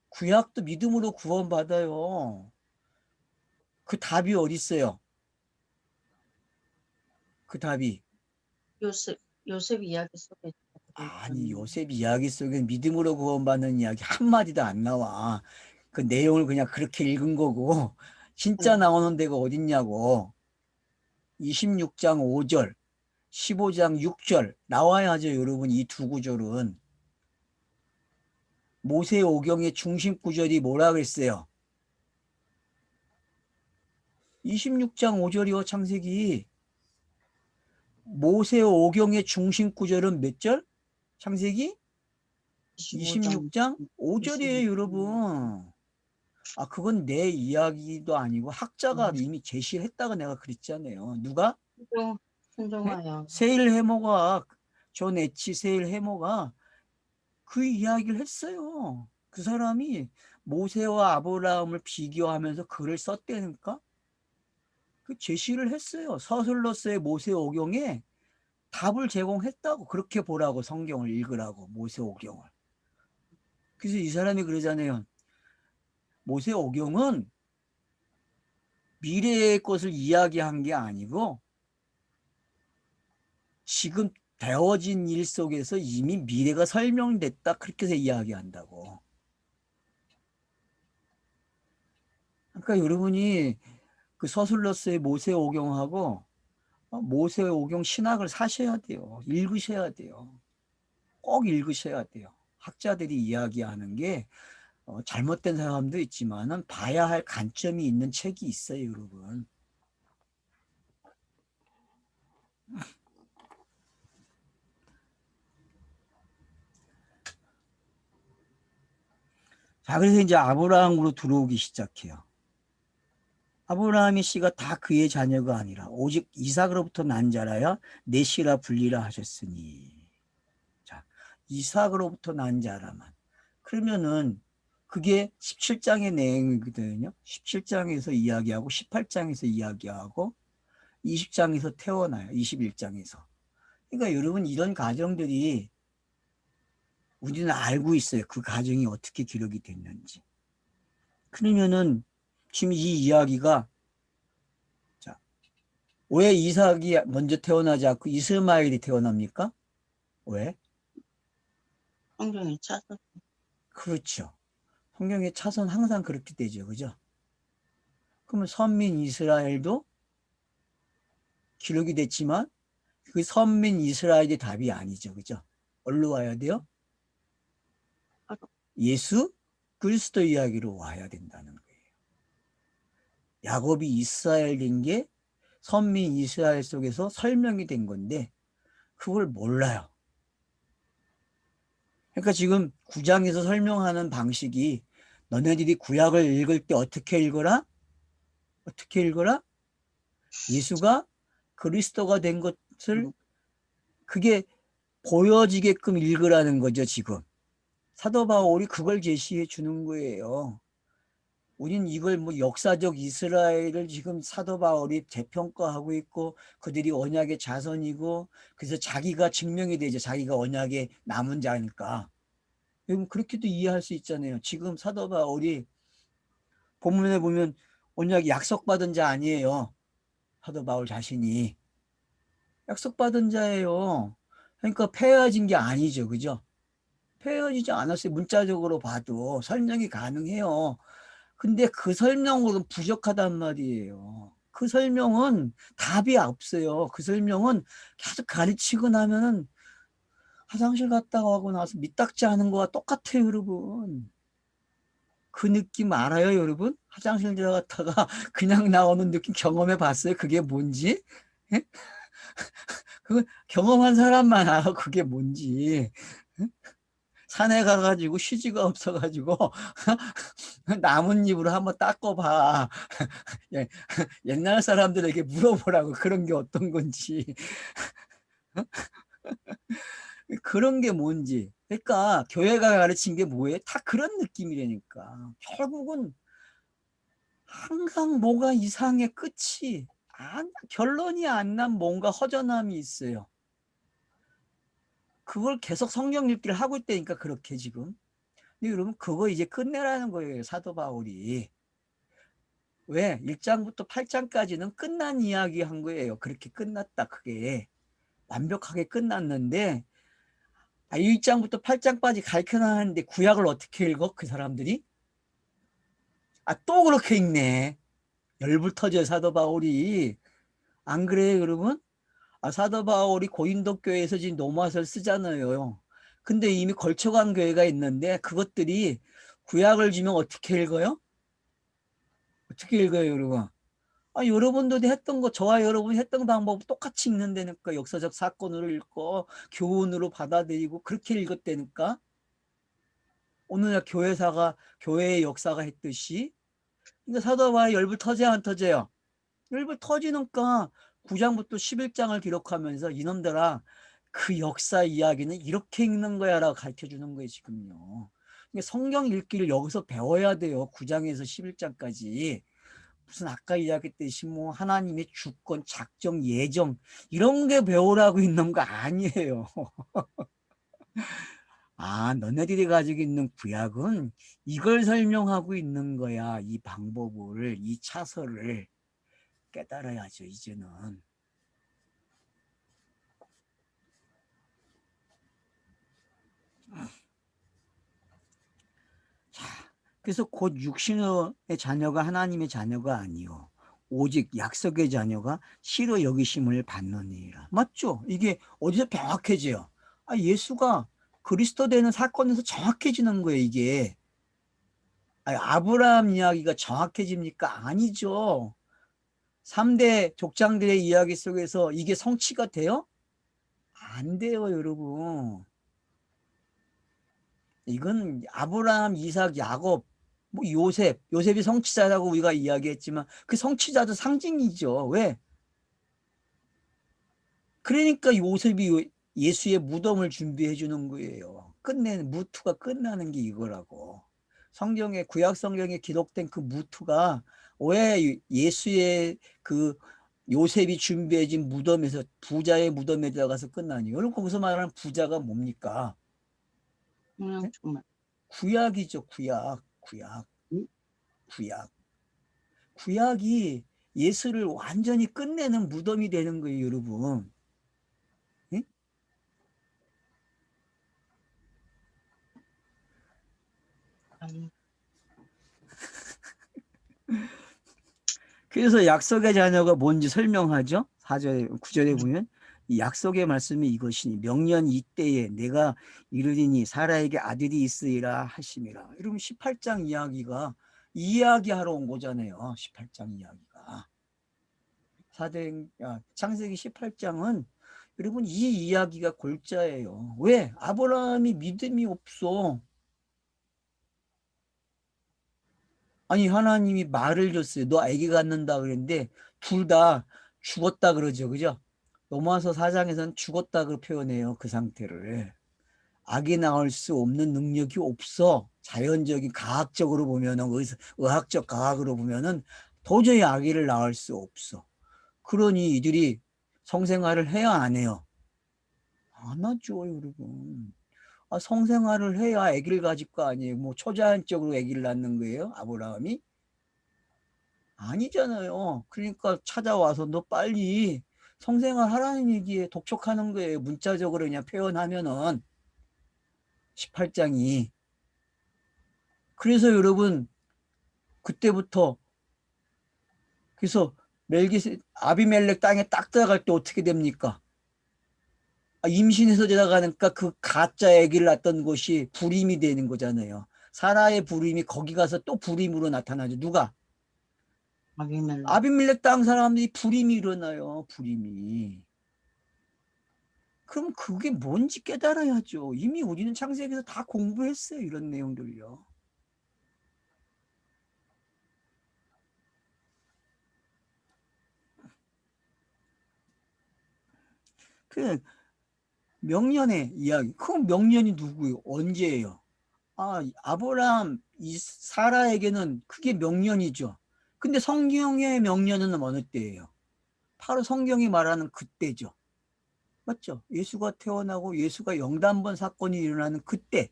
구약도 믿음으로 구원받아요. 그 답이 어디 있어요? 그 답이. 요셉 이야기 속에 아니 요셉 이야기 속에 믿음으로 구원받는 이야기 한마디도 안 나와. 그 내용을 그냥 그렇게 읽은 거고 진짜 나오는 데가 어딨냐고. 26장 5절 15장 6절 나와야죠. 여러분 이 두 구절은. 모세 오경의 중심 구절이 뭐라 그랬어요? 26장 5절이요. 창세기. 모세 오경의 중심 구절은 몇 절? 창세기 26장 5절이에요. 여러분. 그건 내 이야기도 아니고 학자가 이미 제시를 했다고 내가 그랬잖아요. 누가? 순종하여 세일 해모가 존 에치 세일 해모가 그 이야기를 했어요. 그 사람이 모세와 아브라함을 비교하면서 글을 썼다니까 그 제시를 했어요. 서술로서의 모세 오경에 답을 제공했다고. 그렇게 보라고. 성경을 읽으라고. 모세 오경을. 그래서 이 사람이 그러잖아요. 모세 오경은 미래의 것을 이야기한 게 아니고 지금 되어진 일 속에서 이미 미래가 설명됐다. 그렇게 해서 이야기한다고. 그러니까 여러분이 그 서술로서의 모세 오경하고 모세 오경 신학을 사셔야 돼요. 읽으셔야 돼요. 꼭 읽으셔야 돼요. 학자들이 이야기하는 게 잘못된 사람도 있지만은 봐야 할 관점이 있는 책이 있어요, 여러분. 자, 그래서 이제 아브라함으로 들어오기 시작해요. 아브라함의 씨가 다 그의 자녀가 아니라 오직 이삭으로부터 난 자라야 내 씨라 불리라 하셨으니. 자, 이삭으로부터 난 자라만. 그러면은 그게 17장의 내용이거든요. 17장에서 이야기하고 18장에서 이야기하고 20장에서 태어나요. 21장에서. 그러니까 여러분 이런 가정들이 우리는 알고 있어요. 그 가정이 어떻게 기록이 됐는지. 그러면은 지금 이 이야기가 자, 왜 이삭이 먼저 태어나지 않고 이스마엘이 태어납니까? 왜? 성경에 차서 그렇죠. 성경의 차선 항상 그렇게 되죠. 그죠? 그러면 선민 이스라엘도 기록이 됐지만 그 선민 이스라엘이 답이 아니죠. 그죠? 어디로 와야 돼요? 바로 예수 그리스도 이야기로 와야 된다는 거예요. 야곱이 이스라엘 된 게 선민 이스라엘 속에서 설명이 된 건데 그걸 몰라요. 그러니까 지금 9장에서 설명하는 방식이 너네들이 구약을 읽을 때 어떻게 읽어라? 어떻게 읽어라? 예수가 그리스도가 된 것을 그게 보여지게끔 읽으라는 거죠, 지금. 사도 바울이 그걸 제시해 주는 거예요. 우린 이걸 뭐 역사적 이스라엘을 지금 사도 바울이 재평가하고 있고 그들이 언약의 자손이고 그래서 자기가 증명이 되죠. 자기가 언약의 남은 자니까. 여러분 그렇게도 이해할 수 있잖아요. 지금 사도 바울이 본문에 보면 언약이 약속받은 자 아니에요. 사도 바울 자신이. 약속받은 자예요. 그러니까 폐허진 게 아니죠. 그죠? 폐허지지 않았어요. 문자적으로 봐도 설명이 가능해요. 근데 그 설명으로는 부족하단 말이에요. 그 설명은 답이 없어요. 그 설명은 계속 가르치고 나면은 화장실 갔다 하고 나서 미딱지 하는 거와 똑같아요, 여러분. 그 느낌 알아요, 여러분? 화장실 들어갔다가 그냥 나오는 느낌 경험해 봤어요? 그게 뭔지? 예? 그거 경험한 사람만 알아, 그게 뭔지. 산에 가가지고 휴지가 없어가지고 나뭇잎으로 한번 닦아봐. 예, 옛날 사람들에게 물어보라고 그런 게 어떤 건지. 그런 게 뭔지. 그러니까 교회가 가르친 게 뭐예요? 다 그런 느낌이라니까. 결국은 항상 뭐가 이상해 끝이 결론이 안 난 뭔가 허전함이 있어요. 그걸 계속 성경 읽기를 하고 있다니까 그렇게 지금. 근데 여러분 그거 이제 끝내라는 거예요. 사도 바울이. 왜? 1장부터 8장까지는 끝난 이야기 한 거예요. 그렇게 끝났다. 그게 완벽하게 끝났는데 1장부터 8장까지 가르쳐나가는데 구약을 어떻게 읽어? 그 사람들이? 또 그렇게 읽네. 열불터져 사도 바울이. 안 그래요 여러분? 사도 바울이 고린도 교회에서 지금 로마서를 쓰잖아요. 근데 이미 걸쳐간 교회가 있는데 그것들이 구약을 주면 어떻게 읽어요? 어떻게 읽어요 여러분? 여러분도 했던 거 저와 여러분이 했던 방법 똑같이 읽는다니까. 역사적 사건으로 읽고 교훈으로 받아들이고 그렇게 읽었다니까. 오늘날 교회의 역사가 했듯이. 그러니까 사도 바울이 열불 터져야 안 터져요? 열불 터지니까 9장부터 11장을 기록하면서 이놈들아 그 역사 이야기는 이렇게 읽는 거야 라고 가르쳐 주는 거예요 지금요. 그러니까 성경 읽기를 여기서 배워야 돼요. 9장에서 11장까지. 무슨 아까 이야기했듯이 뭐 하나님의 주권, 작정, 예정 이런 게 배우라고 있는 거 아니에요. 너네들이 가지고 있는 구약은 이걸 설명하고 있는 거야. 이 방법을, 이 차서를 깨달아야죠, 이제는. 자, 그래서 곧 육신의 자녀가 하나님의 자녀가 아니요. 오직 약속의 자녀가 씨로 여기심을 받느니라. 맞죠? 이게 어디서 명확해져요? 예수가 그리스도 되는 사건에서 정확해지는 거예요, 이게. 아브라함 이야기가 정확해집니까? 아니죠. 3대 족장들의 이야기 속에서 이게 성취가 돼요? 안 돼요, 여러분. 이건 아브라함, 이삭, 야곱, 뭐 요셉이 성취자라고 우리가 이야기했지만 그 성취자도 상징이죠. 왜? 그러니까 요셉이 예수의 무덤을 준비해 주는 거예요. 무트가 끝나는 게 이거라고. 구약 성경에 기록된 그 무트가 왜 예수의 그 요셉이 준비해 준 무덤에서 부자의 무덤에 들어가서 끝나니? 여러분 거기서 말하는 부자가 뭡니까? 그냥 정말. 구약이죠, 응? 구약. 구약이 예수를 완전히 끝내는 무덤이 되는 거예요, 여러분. 응? 아니, 그래서 약속의 자녀가 뭔지 설명하죠. 4절에 9절에 보면 이 약속의 말씀이 이것이니 명년 이때에 내가 이르리니 사라에게 아들이 있으리라 하심이라. 여러분 18장 이야기가 이야기하러 온 거잖아요. 18장 이야기가. 창세기 18장은 여러분 이 이야기가 골자예요. 왜? 아브라함이 믿음이 없어. 하나님이 말을 줬어요. 너 아기 갖는다 그랬는데 둘 다 죽었다 그러죠. 그죠? 로마서 4장에서는 죽었다 그 표현해요. 그 상태를. 아기 낳을 수 없는 능력이 없어. 자연적인 과학적으로 보면은 의학적 과학으로 보면은 도저히 아기를 낳을 수 없어. 그러니 이들이 성생활을 해야 안 해요? 안 하죠, 여러분. 성생활을 해야 아기를 가질 거 아니에요. 뭐 초자연적으로 아기를 낳는 거예요, 아브라함이? 아니잖아요. 그러니까 찾아와서 너 빨리 성생활 하라는 얘기에 독촉하는 거예요. 문자적으로 그냥 표현하면은 18장이. 그래서 여러분 그때부터 그래서 아비멜렉 땅에 딱 들어갈 때 어떻게 됩니까? 임신해서 들어가니까 그 가짜 아기를 낳던 곳이 불임이 되는 거잖아요. 사라의 불임이 거기 가서 또 불임으로 나타나죠. 누가? 아비멜렉. 아비멜렉 땅 사람들이 불임이 일어나요. 불임이. 그럼 그게 뭔지 깨달아야죠. 이미 우리는 창세기에서 다 공부했어요. 이런 내용들이요. 그 명년의 이야기. 그 명년이 누구예요? 언제예요? 아브라함, 사라에게는 그게 명년이죠. 근데 성경의 명년은 어느 때예요? 바로 성경이 말하는 그때죠. 맞죠? 예수가 태어나고 예수가 영단번 사건이 일어나는 그때.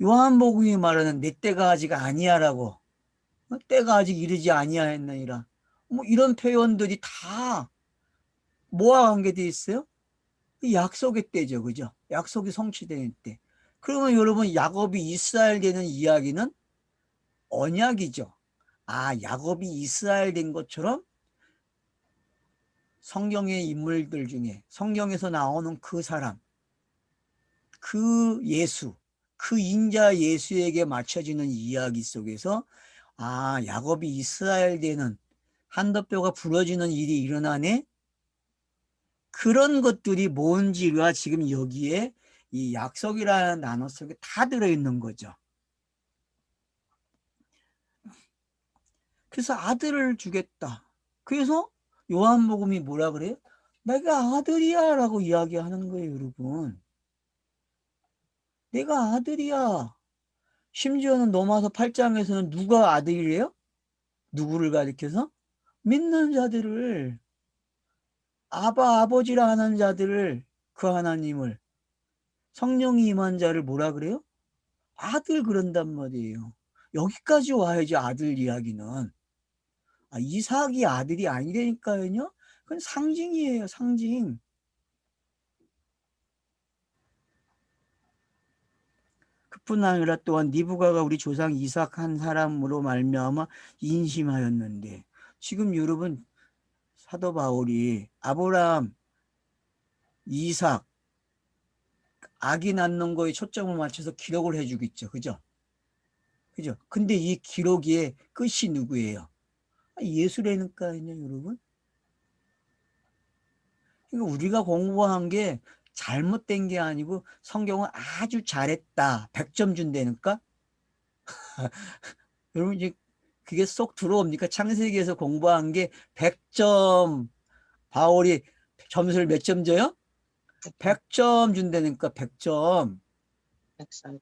요한복음이 말하는 내 때가 아직 아니야라고. 때가 아직 이르지 아니하였느니라. 뭐 이런 표현들이 다 뭐와 관계되어 있어요? 약속의 때죠. 그죠? 약속이 성취되는 때. 그러면 여러분 야곱이 이스라엘 되는 이야기는 언약이죠. 야곱이 이스라엘 된 것처럼 성경의 인물들 중에 성경에서 나오는 그 사람, 그 예수, 그 인자 예수에게 맞춰지는 이야기 속에서 야곱이 이스라엘 되는 한뼘뼈가 부러지는 일이 일어나네. 그런 것들이 뭔지가 지금 여기에 이 약속이라는 단어 속에 다 들어있는 거죠. 그래서 아들을 주겠다. 그래서 요한복음이 뭐라 그래요? 내가 아들이야 라고 이야기하는 거예요, 여러분. 내가 아들이야. 심지어는 로마서 8장에서는 누가 아들이래요? 누구를 가리켜서? 믿는 자들을, 아버지라 하는 자들을, 그 하나님을, 성령이 임한 자를 뭐라 그래요? 아들 그런단 말이에요. 여기까지 와야지 아들 이야기는. 이삭이 아들이 아니라니까요. 그건 상징이에요, 상징. 그뿐 아니라 또한 니브가가 우리 조상 이삭 한 사람으로 말미암아 인심하였는데, 지금 여러분 사도 바울이 아브라함, 이삭, 아기 낳는 거에 초점을 맞춰서 기록을 해주고 있죠. 그죠? 그죠? 근데 이 기록의 끝이 누구예요? 예수라니까요, 여러분. 그러니까 우리가 공부한 게 잘못된 게 아니고 성경은 아주 잘했다. 100점 준다니까? 여러분 이제 그게 쏙 들어옵니까? 창세기에서 공부한 게 100점. 바울이 점수를 몇 점 줘요? 100점 준다니까. 100점. 백살.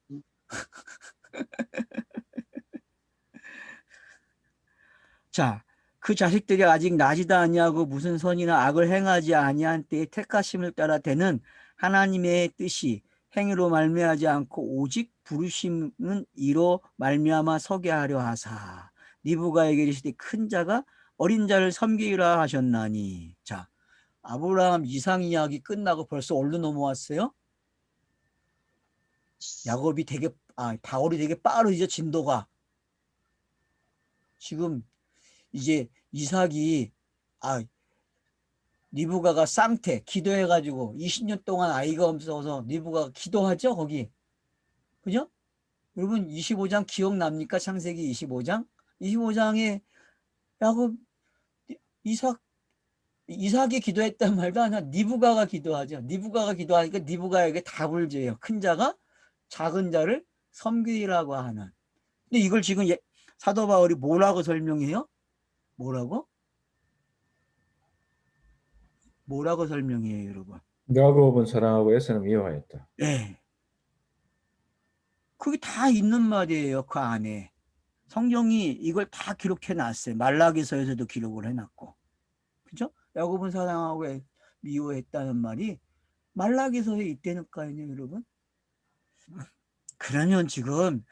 자, 그 자식들이 아직 나지도 아니하고 무슨 선이나 악을 행하지 아니한 때에 택하심을 따라 되는 하나님의 뜻이 행위로 말미하지 않고 오직 부르심은 이로 말미암아 서게 하려 하사 니브가에게 이르시되 큰 자가 어린 자를 섬기라 하셨나니. 자, 아브라함 이상 이야기 끝나고 벌써 어디로 넘어왔어요? 야곱이 되게 바울이 되게 빠르죠, 진도가. 지금 이제 이삭이 리브가가 쌍태 기도해가지고 20년 동안 아이가 없어서 리브가가 기도하죠, 거기. 그죠? 여러분 25장 기억납니까? 창세기 25장? 25장에 야곱 이삭이 기도했단 말도 아니야. 니브가가 기도하죠. 니브가가 기도하니까 니브가에게 답을 줘요. 큰 자가 작은 자를 섬기라고 하는. 근데 이걸 지금 사도 바울이 뭐라고 설명해요? 뭐라고 설명해요, 여러분? 야곱은 사랑하고 에서는 미워하였다. 네. 그게 다 있는 말이에요. 그 안에. 성경이 이걸 다 기록해 놨어요. 말라기서에서도 기록을 해놨고. 그죠? 야곱은 사랑하고 미워했다는 말이 말라기서에 있다니까요, 여러분. 그러면 지금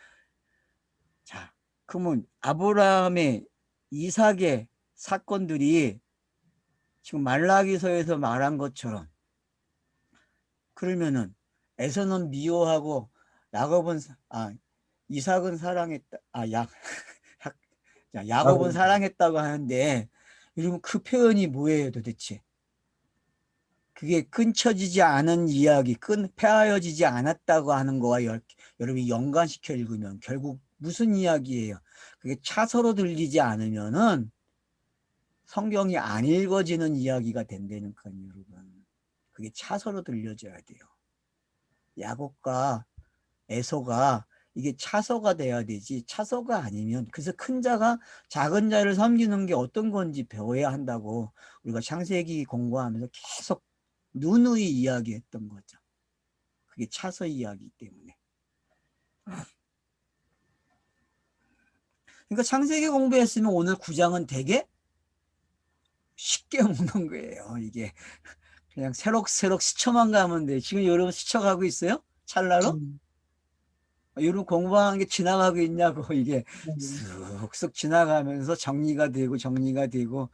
자, 그러면 아브라함의 이삭의 사건들이 지금 말라기서에서 말한 것처럼 그러면은 에서는 미워하고 야곱은 이삭은 사랑했다. 야곱은 사랑했다고 하는데 여러분 그 표현이 뭐예요, 도대체? 그게 끊쳐지지 않은 이야기, 폐하여지지 않았다고 하는 거와 여러분이 연관시켜 읽으면 결국 무슨 이야기예요? 그게 차서로 들리지 않으면은 성경이 안 읽어지는 이야기가 된다니까요, 여러분. 그게 차서로 들려져야 돼요. 야곱과 에서가 이게 차서가 돼야 되지, 차서가 아니면. 그래서 큰 자가 작은 자를 섬기는 게 어떤 건지 배워야 한다고 우리가 창세기 공부하면서 계속 누누이 이야기했던 거죠. 그게 차서 이야기 때문에. 그러니까 창세기 공부했으면 오늘 9장은 되게 쉽게 오는 거예요. 이게 그냥 새록새록 스쳐만 가면 돼. 지금 여러분 스쳐가고 있어요? 찰나로? 여러분 공부하는 게 지나가고 있냐고. 이게 쓱쓱 지나가면서 정리가 되고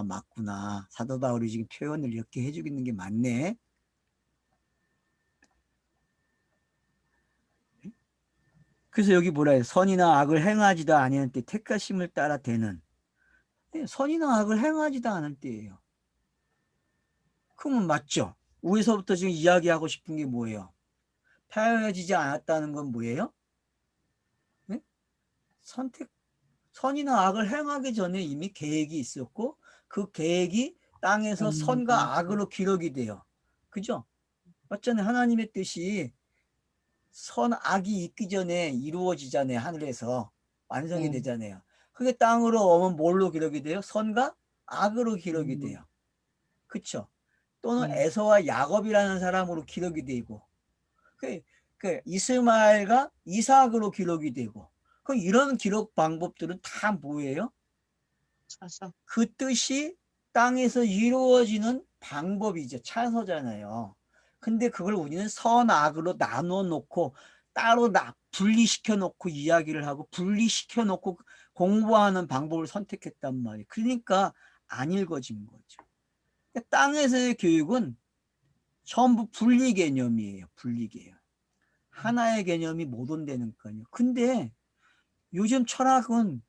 맞구나. 사도 바울이 지금 표현을 이렇게 해주고 있는 게 맞네. 그래서 여기 뭐라 해요? 선이나 악을 행하지도 아니한 때 택하심을 따라 되는. 선이나 악을 행하지도 않을 때예요. 그러면 맞죠? 위에서부터 지금 이야기하고 싶은 게 뭐예요? 폐하여지지 않았다는 건 뭐예요? 네? 선이나 악을 행하기 전에 이미 계획이 있었고 그 계획이 땅에서 선과 악으로 기록이 돼요. 그죠? 맞잖아요. 하나님의 뜻이 선악이 있기 전에 이루어지잖아요. 하늘에서 완성이 되잖아요. 그게 땅으로 오면 뭘로 기록이 돼요? 선과 악으로 기록이 돼요. 그쵸? 또는 에서와 야곱이라는 사람으로 기록이 되고 그 이스마엘과 이삭으로 기록이 되고 그 이런 기록 방법들은 다 뭐예요? 차서. 그 뜻이 땅에서 이루어지는 방법이죠. 차서잖아요. 근데 그걸 우리는 선악으로 나눠 놓고 따로 분리시켜 놓고 이야기를 하고 분리시켜 놓고 공부하는 방법을 선택했단 말이에요. 그러니까 안 읽어진 거죠. 땅에서의 교육은 전부 분리 개념이에요. 분리 개념. 하나의 개념이 못 온다니까요. 근데 요즘 철학은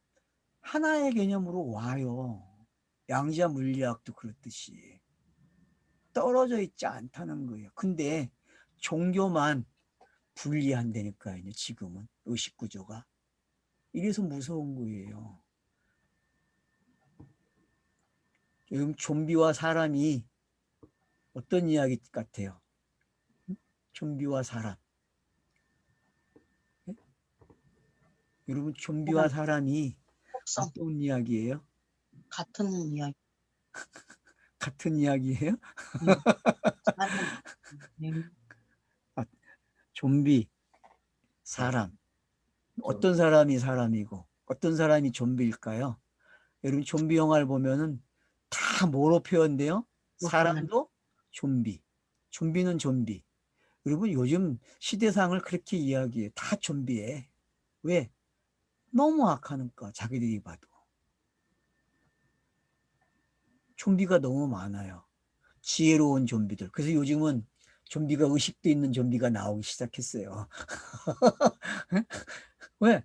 하나의 개념으로 와요. 양자 물리학도 그렇듯이 떨어져 있지 않다는 거예요. 근데 종교만 분리한다니까요. 지금은 의식 구조가. 이래서 무서운 거예요. 지금 좀비와 사람이 어떤 이야기 같아요? 좀비와 사람. 네? 여러분 좀비와 사람이 속성 어떤 이야기예요? 같은 이야기. 같은 이야기예요? 사람. 아, 좀비, 사람. 어떤 사람이 사람이고 어떤 사람이 좀비일까요? 여러분 좀비 영화를 보면은 다 뭐로 표현돼요? 사람도 좀비, 좀비는 좀비. 여러분 요즘 시대상을 그렇게 이야기해. 다 좀비해. 왜? 너무 악하니까 자기들이 봐도. 좀비가 너무 많아요. 지혜로운 좀비들. 그래서 요즘은 좀비가 의식도 있는 좀비가 나오기 시작했어요. 왜?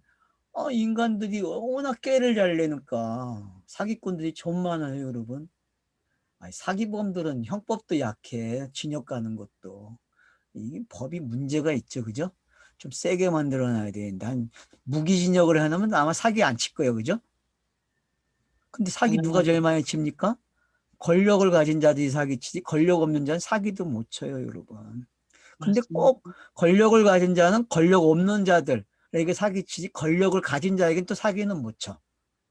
인간들이 워낙 깨를 잘 내니까 사기꾼들이 좀 많아요, 여러분. 아니, 사기범들은 형법도 약해. 징역 가는 것도. 이게 법이 문제가 있죠, 그죠? 좀 세게 만들어놔야 되는데 한 무기징역을 해놓으면 아마 사기 안 칠 거예요, 그죠? 근데 사기 누가 제일 많이 칩니까? 권력을 가진 자들이 사기치지 권력 없는 자는 사기도 못 쳐요, 여러분. 근데 꼭 권력을 가진 자는 권력 없는 자들에게 사기치지 권력을 가진 자에게는 또 사기는 못 쳐.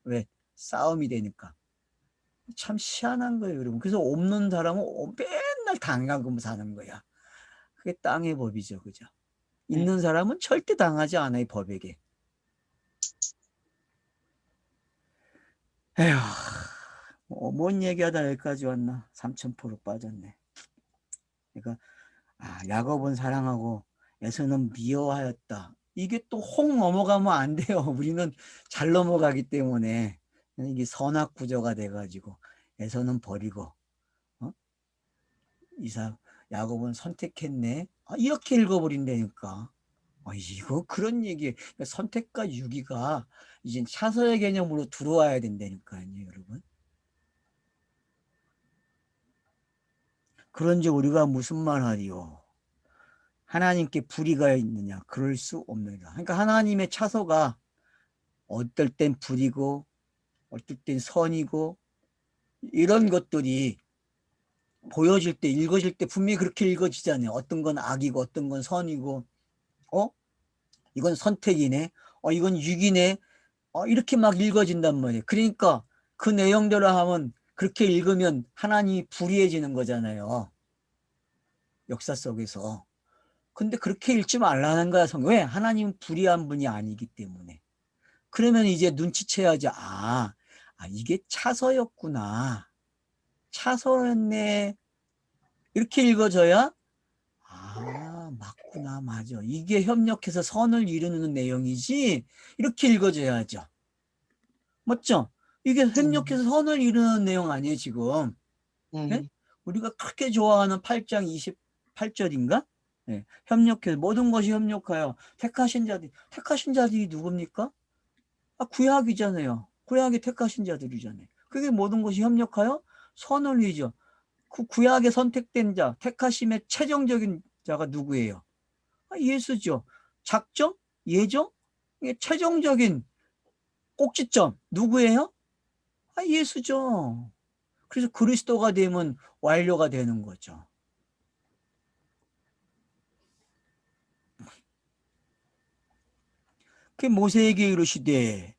왜? 싸움이 되니까. 참 희한한 거예요, 여러분. 그래서 없는 사람은 맨날 당하고 사는 거야. 그게 땅의 법이죠, 그죠? 있는 사람은 절대 당하지 않아요, 법에게. 에휴, 뭔 얘기하다 여기까지 왔나? 3,000% 빠졌네. 그러니까 야곱은 사랑하고 에서는 미워하였다. 이게 또 혹 넘어가면 안 돼요. 우리는 잘 넘어가기 때문에 이게 선악 구조가 돼가지고 에서는 버리고 이삭 야곱은 선택했네. 이렇게 읽어버린다니까. 이거 그런 얘기. 그러니까 선택과 유기가 이제 차서의 개념으로 들어와야 된다니까요, 여러분. 그런지 우리가 무슨 말 하리요? 하나님께 불의가 있느냐? 그럴 수 없느냐. 그러니까 하나님의 차서가 어떨 땐 불이고 어떨 땐 선이고 이런 것들이 보여질 때 읽어질 때 분명히 그렇게 읽어지잖아요. 어떤 건 악이고 어떤 건 선이고 이건 선택이네. 이건 유기네. 이렇게 막 읽어진단 말이에요. 그러니까 그 내용대로 하면 그렇게 읽으면 하나님이 불의해지는 거잖아요. 역사 속에서. 근데 그렇게 읽지 말라는 거야, 성경. 왜? 하나님은 불의한 분이 아니기 때문에. 그러면 이제 눈치채야지. 이게 차서였구나. 차서였네. 이렇게 읽어져야 맞구나. 맞아. 이게 협력해서 선을 이루는 내용이지. 이렇게 읽어져야죠. 맞죠? 이게 협력해서 선을 이루는 내용 아니에요, 지금. 네? 우리가 그렇게 좋아하는 8장 28절인가? 네. 협력해서 모든 것이 협력하여 택하신 자들이 누굽니까? 구약이잖아요. 구약이 택하신 자들이잖아요. 그게 모든 것이 협력하여 선을 이루죠. 그 구약에 선택된 자, 택하심의 최종적인 자가 누구예요? 예수죠. 작정? 예정? 이게 최종적인 꼭지점 누구예요? 예수죠. 그래서 그리스도가 되면 완료가 되는 거죠. 그 모세에게 이르시되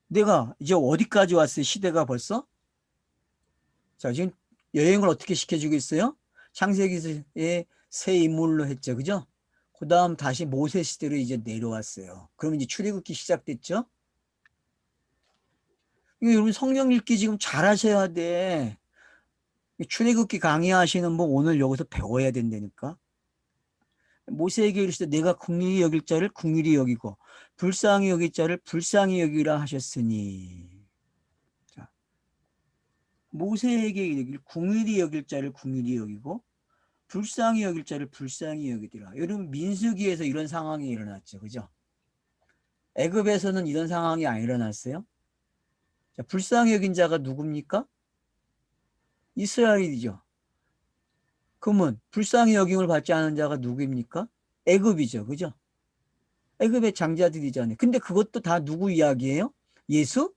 내가 이제 어디까지 왔어요? 시대가 벌써? 자, 지금 여행을 어떻게 시켜주겠어요? 창세기에 새 인물로 했죠. 그죠? 그 다음 다시 모세 시대로 이제 내려왔어요. 그러면 이제 출애굽기 시작됐죠? 이거 여러분 성경 읽기 지금 잘 하셔야 돼. 출애굽기 강의하시는 분 오늘 여기서 배워야 된다니까. 모세에게 이르시되 내가 긍휼히 여길 자를 긍휼히 여기고 불쌍히 여길 자를 불쌍히 여기라 하셨으니. 모세에게 이르기를 긍휼히 여길 자를 긍휼히 여기고 불쌍히 여길 자를 불쌍히 여기더라. 여러분 민수기에서 이런 상황이 일어났죠. 그죠? 애굽에서는 이런 상황이 안 일어났어요. 자, 불쌍히 여긴 자가 누굽니까? 이스라엘이죠. 그러면 불쌍히 여김을 받지 않은 자가 누구입니까? 애굽이죠. 그죠? 애굽의 장자들이잖아요. 근데 그것도 다 누구 이야기예요? 예수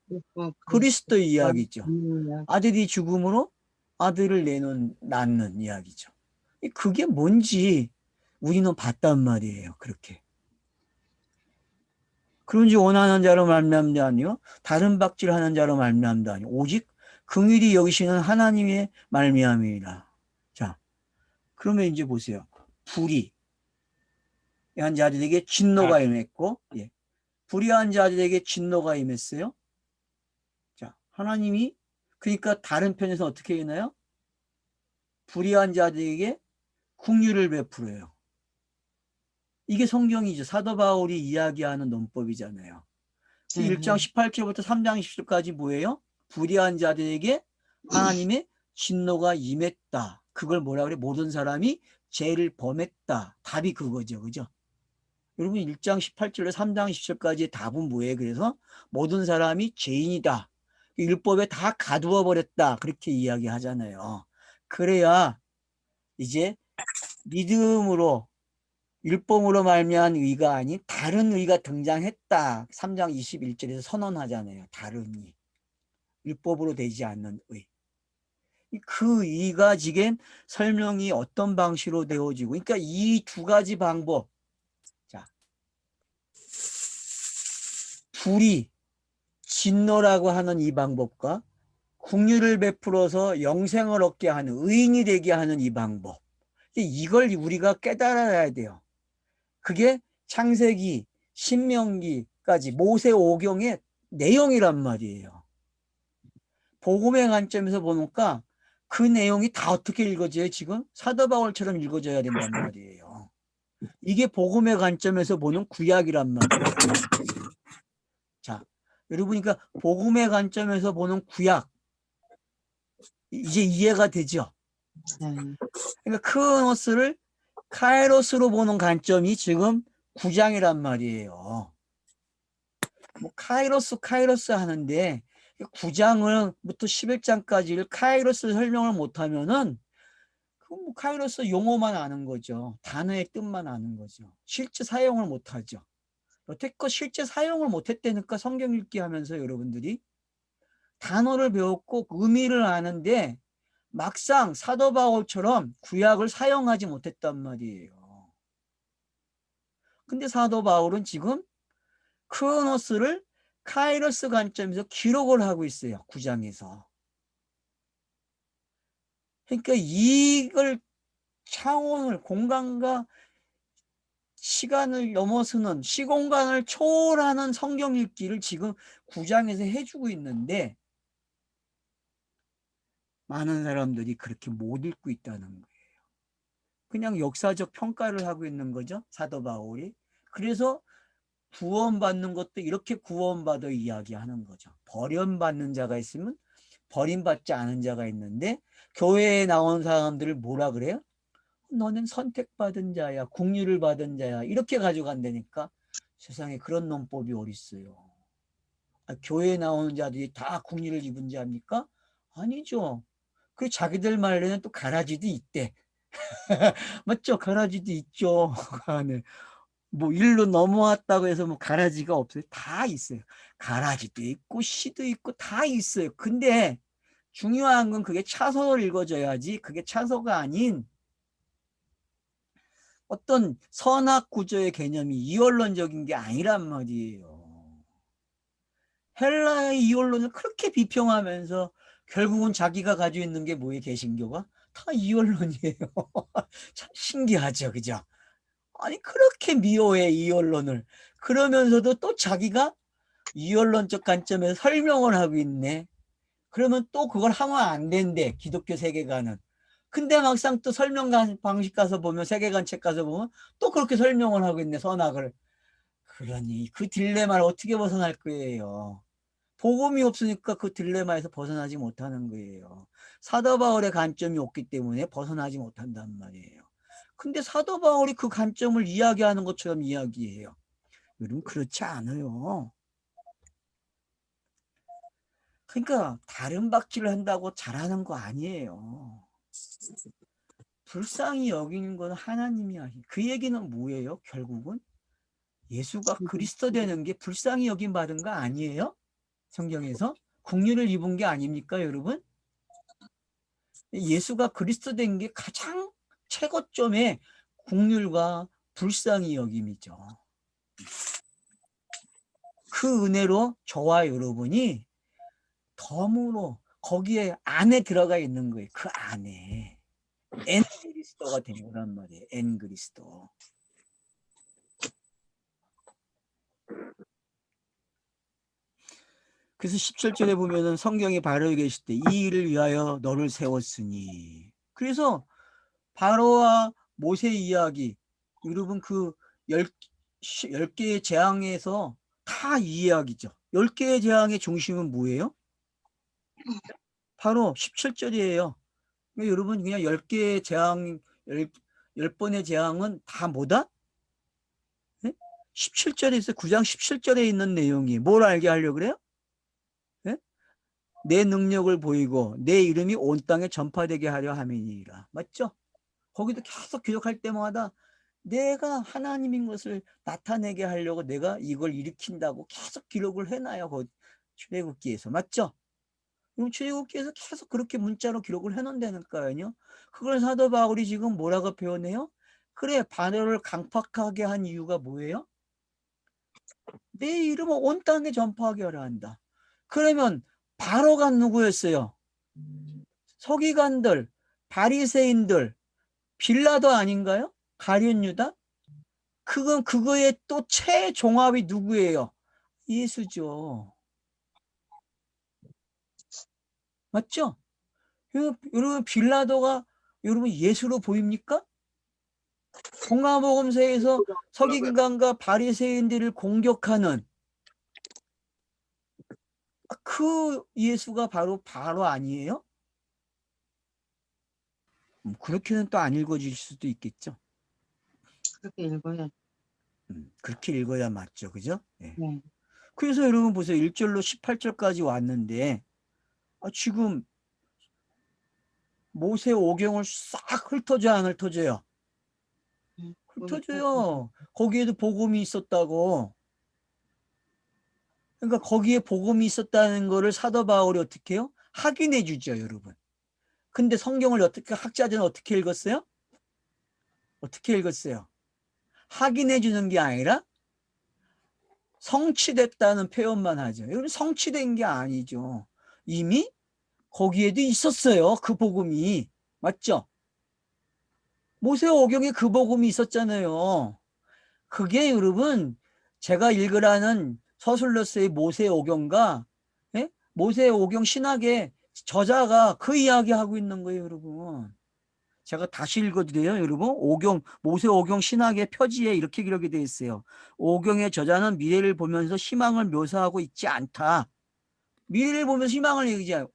그리스도 이야기죠. 아들이 죽음으로 아들을 낳는 이야기죠. 그게 뭔지 우리는 봤단 말이에요. 그렇게. 그런지 원하는 자로 말미암다 아니요 다른 박질하는 자로 말미암다 아니요 오직 긍휼히 여기시는 하나님의 말미암이라. 자, 그러면 이제 보세요. 불의한 자들에게 진노가 임했고, 예. 불의한 자들에게 진노가 임했어요. 자, 하나님이 그러니까 다른 편에서 어떻게 했나요? 불의한 자들에게 긍휼을 베풀어요. 이게 성경이죠. 사도 바울이 이야기하는 논법이잖아요. 1장 18절부터 3장 10절까지 뭐예요? 불의한 자들에게 하나님의 진노가 임했다. 그걸 뭐라 그래? 모든 사람이 죄를 범했다. 답이 그거죠. 그죠? 여러분 1장 18절로 3장 10절까지의 답은 뭐예요? 그래서 모든 사람이 죄인이다. 율법에 다 가두어 버렸다. 그렇게 이야기하잖아요. 그래야 이제 믿음으로 율법으로 말미암은 의가 아닌 다른 의가 등장했다. 3장 21절에서 선언하잖아요. 다른 의. 율법으로 되지 않는 의. 그 의가 지금 설명이 어떤 방식으로 되어지고, 그러니까 이 두 가지 방법. 자, 불의, 진노라고 하는 이 방법과 긍휼을 베풀어서 영생을 얻게 하는, 의인이 되게 하는 이 방법. 이걸 우리가 깨달아야 돼요. 그게 창세기, 신명기까지 모세 오경의 내용이란 말이에요. 복음의 관점에서 보니까 그 내용이 다 어떻게 읽어져요? 지금 사도 바울처럼 읽어져야 된단 말이에요. 이게 복음의 관점에서 보는 구약이란 말이에요. 자, 여러분, 그러니까 복음의 관점에서 보는 구약 이제 이해가 되죠? 그러니까 크로노스를 카이로스로 보는 관점이 지금 9장이란 말이에요. 뭐 카이로스 하는데 9장부터 11장까지를 카이로스 설명을 못하면은 뭐 카이로스 용어만 아는 거죠. 단어의 뜻만 아는 거죠. 실제 사용을 못하죠. 여태껏 실제 사용을 못했다니까 성경 읽기 하면서 여러분들이 단어를 배웠고 의미를 아는데 막상 사도 바울처럼 구약을 사용하지 못했단 말이에요. 근데 사도 바울은 지금 크로노스를 카이로스 관점에서 기록을 하고 있어요. 9장에서. 그러니까 이걸 차원을 공간과 시간을 넘어서는 시공간을 초월하는 성경 읽기를 지금 9장에서 해주고 있는데 많은 사람들이 그렇게 못 읽고 있다는 거예요. 그냥 역사적 평가를 하고 있는 거죠. 사도 바울이. 그래서 구원받는 것도 이렇게 구원받아 이야기하는 거죠. 버림받는 자가 있으면 버림받지 않은 자가 있는데 교회에 나온 사람들을 뭐라 그래요? 너는 선택받은 자야, 긍휼을 받은 자야 이렇게 가져간다니까. 세상에 그런 논법이 어딨어요. 교회에 나오는 자들이 다 긍휼을 입은 자입니까? 아니죠. 그리고 자기들 말에는 또 가라지도 있대. 맞죠? 가라지도 있죠. 그 안에. 뭐 일로 넘어왔다고 해서 뭐 가라지가 없어요. 다 있어요. 가라지도 있고 시도 있고 다 있어요. 근데 중요한 건 그게 차서를 읽어줘야지 그게 차서가 아닌 어떤 선악 구조의 개념이 이원론적인 게 아니란 말이에요. 헬라의 이원론을 그렇게 비평하면서 결국은 자기가 가지고 있는 게 뭐예요? 개신교가? 다 이원론이에요. 참 신기하죠. 그죠? 아니 그렇게 미워해 이원론을. 그러면서도 또 자기가 이원론적 관점에서 설명을 하고 있네. 그러면 또 그걸 하면 안 된대. 기독교 세계관은. 근데 막상 또 설명 방식 가서 보면 세계관 책 가서 보면 또 그렇게 설명을 하고 있네. 선악을. 그러니 그 딜레마를 어떻게 벗어날 거예요. 복음이 없으니까 그 딜레마에서 벗어나지 못하는 거예요. 사도 바울의 관점이 없기 때문에 벗어나지 못한단 말이에요. 근데 사도 바울이 그 관점을 이야기하는 것처럼 이야기해요. 여러분 그렇지 않아요. 그러니까 다른 박질을 한다고 잘하는 거 아니에요. 불쌍히 여기는 건 하나님이 하시. 그 얘기는 뭐예요? 결국은 예수가 그리스도 되는 게 불쌍히 여김 받은 거 아니에요? 성경에서 국류를 입은 게 아닙니까, 여러분? 예수가 그리스도 된 게 가장 최고점의 국률과 불쌍히 여김이죠. 그 은혜로 저와 여러분이 덤으로 거기에 안에 들어가 있는 거예요. 그 안에 엔 그리스도가 된 거란 말이에요. 엔 그리스도. 그래서 17절에 보면은 성경에 바로에 계실 때 이 일을 위하여 너를 세웠으니. 그래서 바로와 모세 이야기, 여러분 그 10개의 재앙에서 다 이 이야기죠. 10개의 재앙의 중심은 뭐예요? 바로 17절이에요. 여러분 그냥 10개의 재앙, 10번의 재앙은 다 뭐다? 네? 17절에 있어요. 9장 17절에 있는 내용이 뭘 알게 하려고 그래요? 네? 내 능력을 보이고 내 이름이 온 땅에 전파되게 하려 함이니라. 맞죠? 거기도 계속 기록할 때마다 내가 하나님인 것을 나타내게 하려고 내가 이걸 일으킨다고 계속 기록을 해놔요. 그 출애굽기에서. 맞죠? 그럼 출애굽기에서 계속 그렇게 문자로 기록을 해놓는다니까요. 그걸 사도 바울이 지금 뭐라고 표현해요? 그래, 바로를 강팍하게 한 이유가 뭐예요? 내 이름을 온 땅에 전파하게 하려 한다. 그러면 바로가 누구였어요? 서기관들, 바리새인들, 빌라도 아닌가요? 가룟 유다? 그건 그거의 또 최종합이 누구예요? 예수죠. 맞죠? 여러분 빌라도가 여러분 예수로 보입니까? 동화복음서에서 서기관과 바리새인들을 공격하는 그 예수가 바로 아니에요? 그렇게는 또 안 읽어질 수도 있겠죠. 그렇게 읽어야. 그렇게 읽어야 맞죠. 그죠? 네. 네. 그래서 여러분 보세요. 1절로 18절까지 왔는데 지금 모세 오경을 싹 훑어줘야 안 훑어줘요? 훑어줘요. 거기에도 복음이 있었다고. 그러니까 거기에 복음이 있었다는 거를 사도 바울이 어떻게 해요? 확인해 주죠, 여러분. 근데 성경을 어떻게 학자들은 어떻게 읽었어요? 어떻게 읽었어요? 확인해 주는 게 아니라 성취됐다는 표현만 하죠. 여러분 성취된 게 아니죠. 이미 거기에도 있었어요. 그 복음이. 맞죠? 모세오경에 그 복음이 있었잖아요. 그게 여러분 제가 읽으라는 서술로서의 모세오경과 모세오경 신학의 저자가 그 이야기하고 있는 거예요, 여러분. 제가 다시 읽어드려요, 여러분. 모세오경 신학의 표지에 이렇게 기록이 되어 있어요. 오경의 저자는 미래를 보면서 희망을 묘사하고 있지 않다. 미래를 보면서 희망을 얘기하고.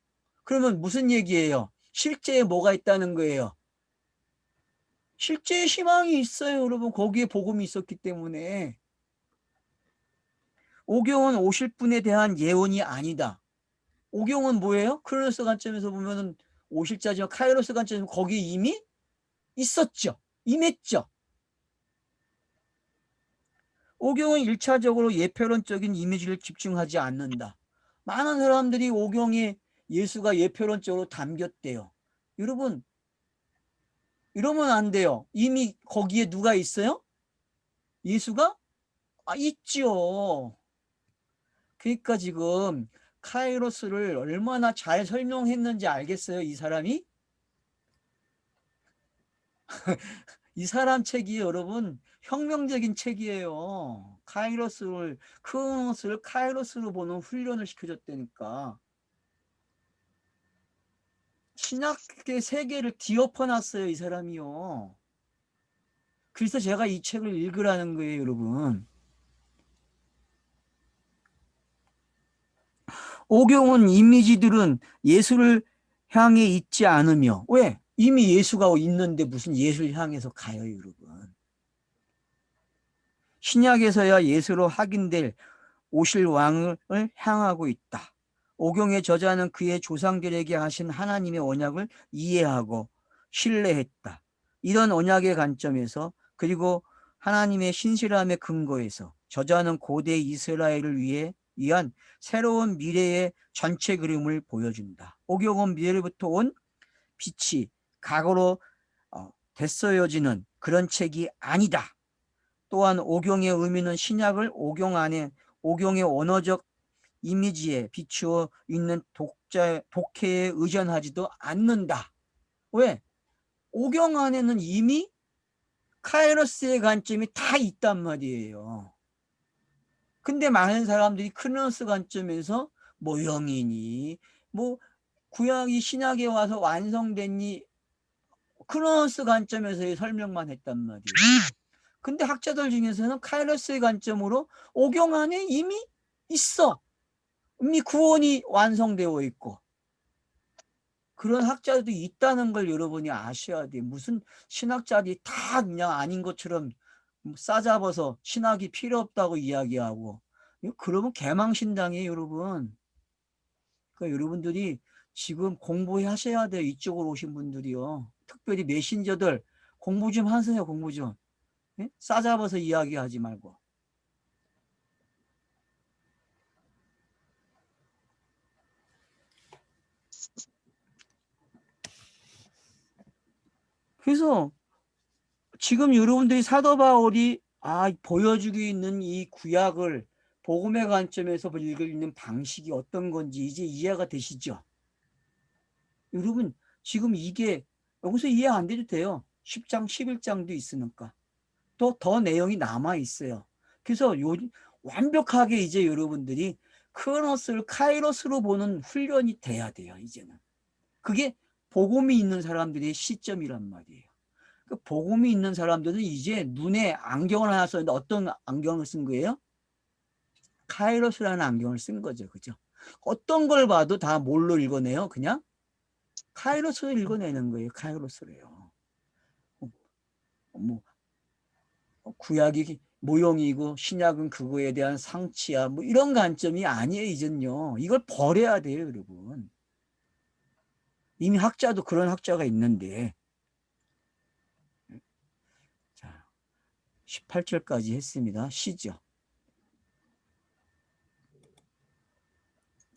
그러면 무슨 얘기예요? 실제에 뭐가 있다는 거예요? 실제에 희망이 있어요, 여러분. 거기에 복음이 있었기 때문에. 오경은 오실 분에 대한 예언이 아니다. 오경은 뭐예요? 크로노스 관점에서 보면은 오실 자지만 카이로스 관점에서 거기에 이미 있었죠. 임했죠. 오경은 1차적으로 예표론적인 이미지를 집중하지 않는다. 많은 사람들이 오경에 예수가 예표론적으로 담겼대요. 여러분, 이러면 안 돼요. 이미 거기에 누가 있어요? 예수가? 있죠. 그러니까 지금 카이로스를 얼마나 잘 설명했는지 알겠어요, 이 사람이? 이 사람 책이 여러분 혁명적인 책이에요. 크로노스를 카이로스로 보는 훈련을 시켜줬다니까. 신학의 세계를 뒤엎어놨어요, 이 사람이요. 그래서 제가 이 책을 읽으라는 거예요, 여러분. 오경은 이미지들은 예수를 향해 있지 않으며, 왜? 이미 예수가 있는데 무슨 예수를 향해서 가요, 여러분. 신약에서야 예수로 확인될 오실 왕을 향하고 있다. 오경의 저자는 그의 조상들에게 하신 하나님의 언약을 이해하고 신뢰했다. 이런 언약의 관점에서, 그리고 하나님의 신실함의 근거에서 저자는 고대 이스라엘을 위한 새로운 미래의 전체 그림을 보여준다. 오경은 미래로부터 온 빛이 과거로 되써여지는 그런 책이 아니다. 또한 오경의 의미는 신약을 오경의 언어적 이미지에 비추어 있는 독해에 의존하지도 않는다. 왜? 오경 안에는 이미 카이로스의 관점이 다 있단 말이에요. 근데 많은 사람들이 크로노스 관점에서 뭐 영이니, 뭐 구약이 신약에 와서 완성됐니, 크로노스 관점에서의 설명만 했단 말이에요. 근데 학자들 중에서는 카이로스의 관점으로 오경 안에 이미 있어. 이미 구원이 완성되어 있고. 그런 학자들도 있다는 걸 여러분이 아셔야 돼요. 무슨 신학자들이 다 그냥 아닌 것처럼 싸잡아서 신학이 필요 없다고 이야기하고. 그러면 개망신당이에요, 여러분. 그러니까 여러분들이 지금 공부하셔야 돼요. 이쪽으로 오신 분들이요. 특별히 메신저들 공부 좀 하세요, 공부 좀. 예? 싸잡아서 이야기하지 말고. 그래서 지금 여러분들이 사도 바울이 보여주고 있는 이 구약을 복음의 관점에서 읽는 방식이 어떤 건지 이제 이해가 되시죠? 여러분 지금 이게 여기서 이해 안 돼도 돼요. 10장 11장도 있으니까 또 더 내용이 남아 있어요. 그래서 완벽하게 이제 여러분들이 크로노스를 카이로스로 보는 훈련이 돼야 돼요. 이제는 그게 복음이 있는 사람들의 시점이란 말이에요. 그 복음이 있는 사람들은 이제 눈에 안경을 하나 썼는데 어떤 안경을 쓴 거예요? 카이로스라는 안경을 쓴 거죠. 그죠? 어떤 걸 봐도 다 뭘로 읽어내요? 그냥 카이로스를 읽어내는 거예요. 카이로스래요. 뭐 구약이 모형이고 신약은 그거에 대한 상치야. 뭐 이런 관점이 아니에요. 이젠요. 이걸 버려야 돼요, 여러분. 이미 학자도 그런 학자가 있는데. 자, 18절까지 했습니다. 시죠.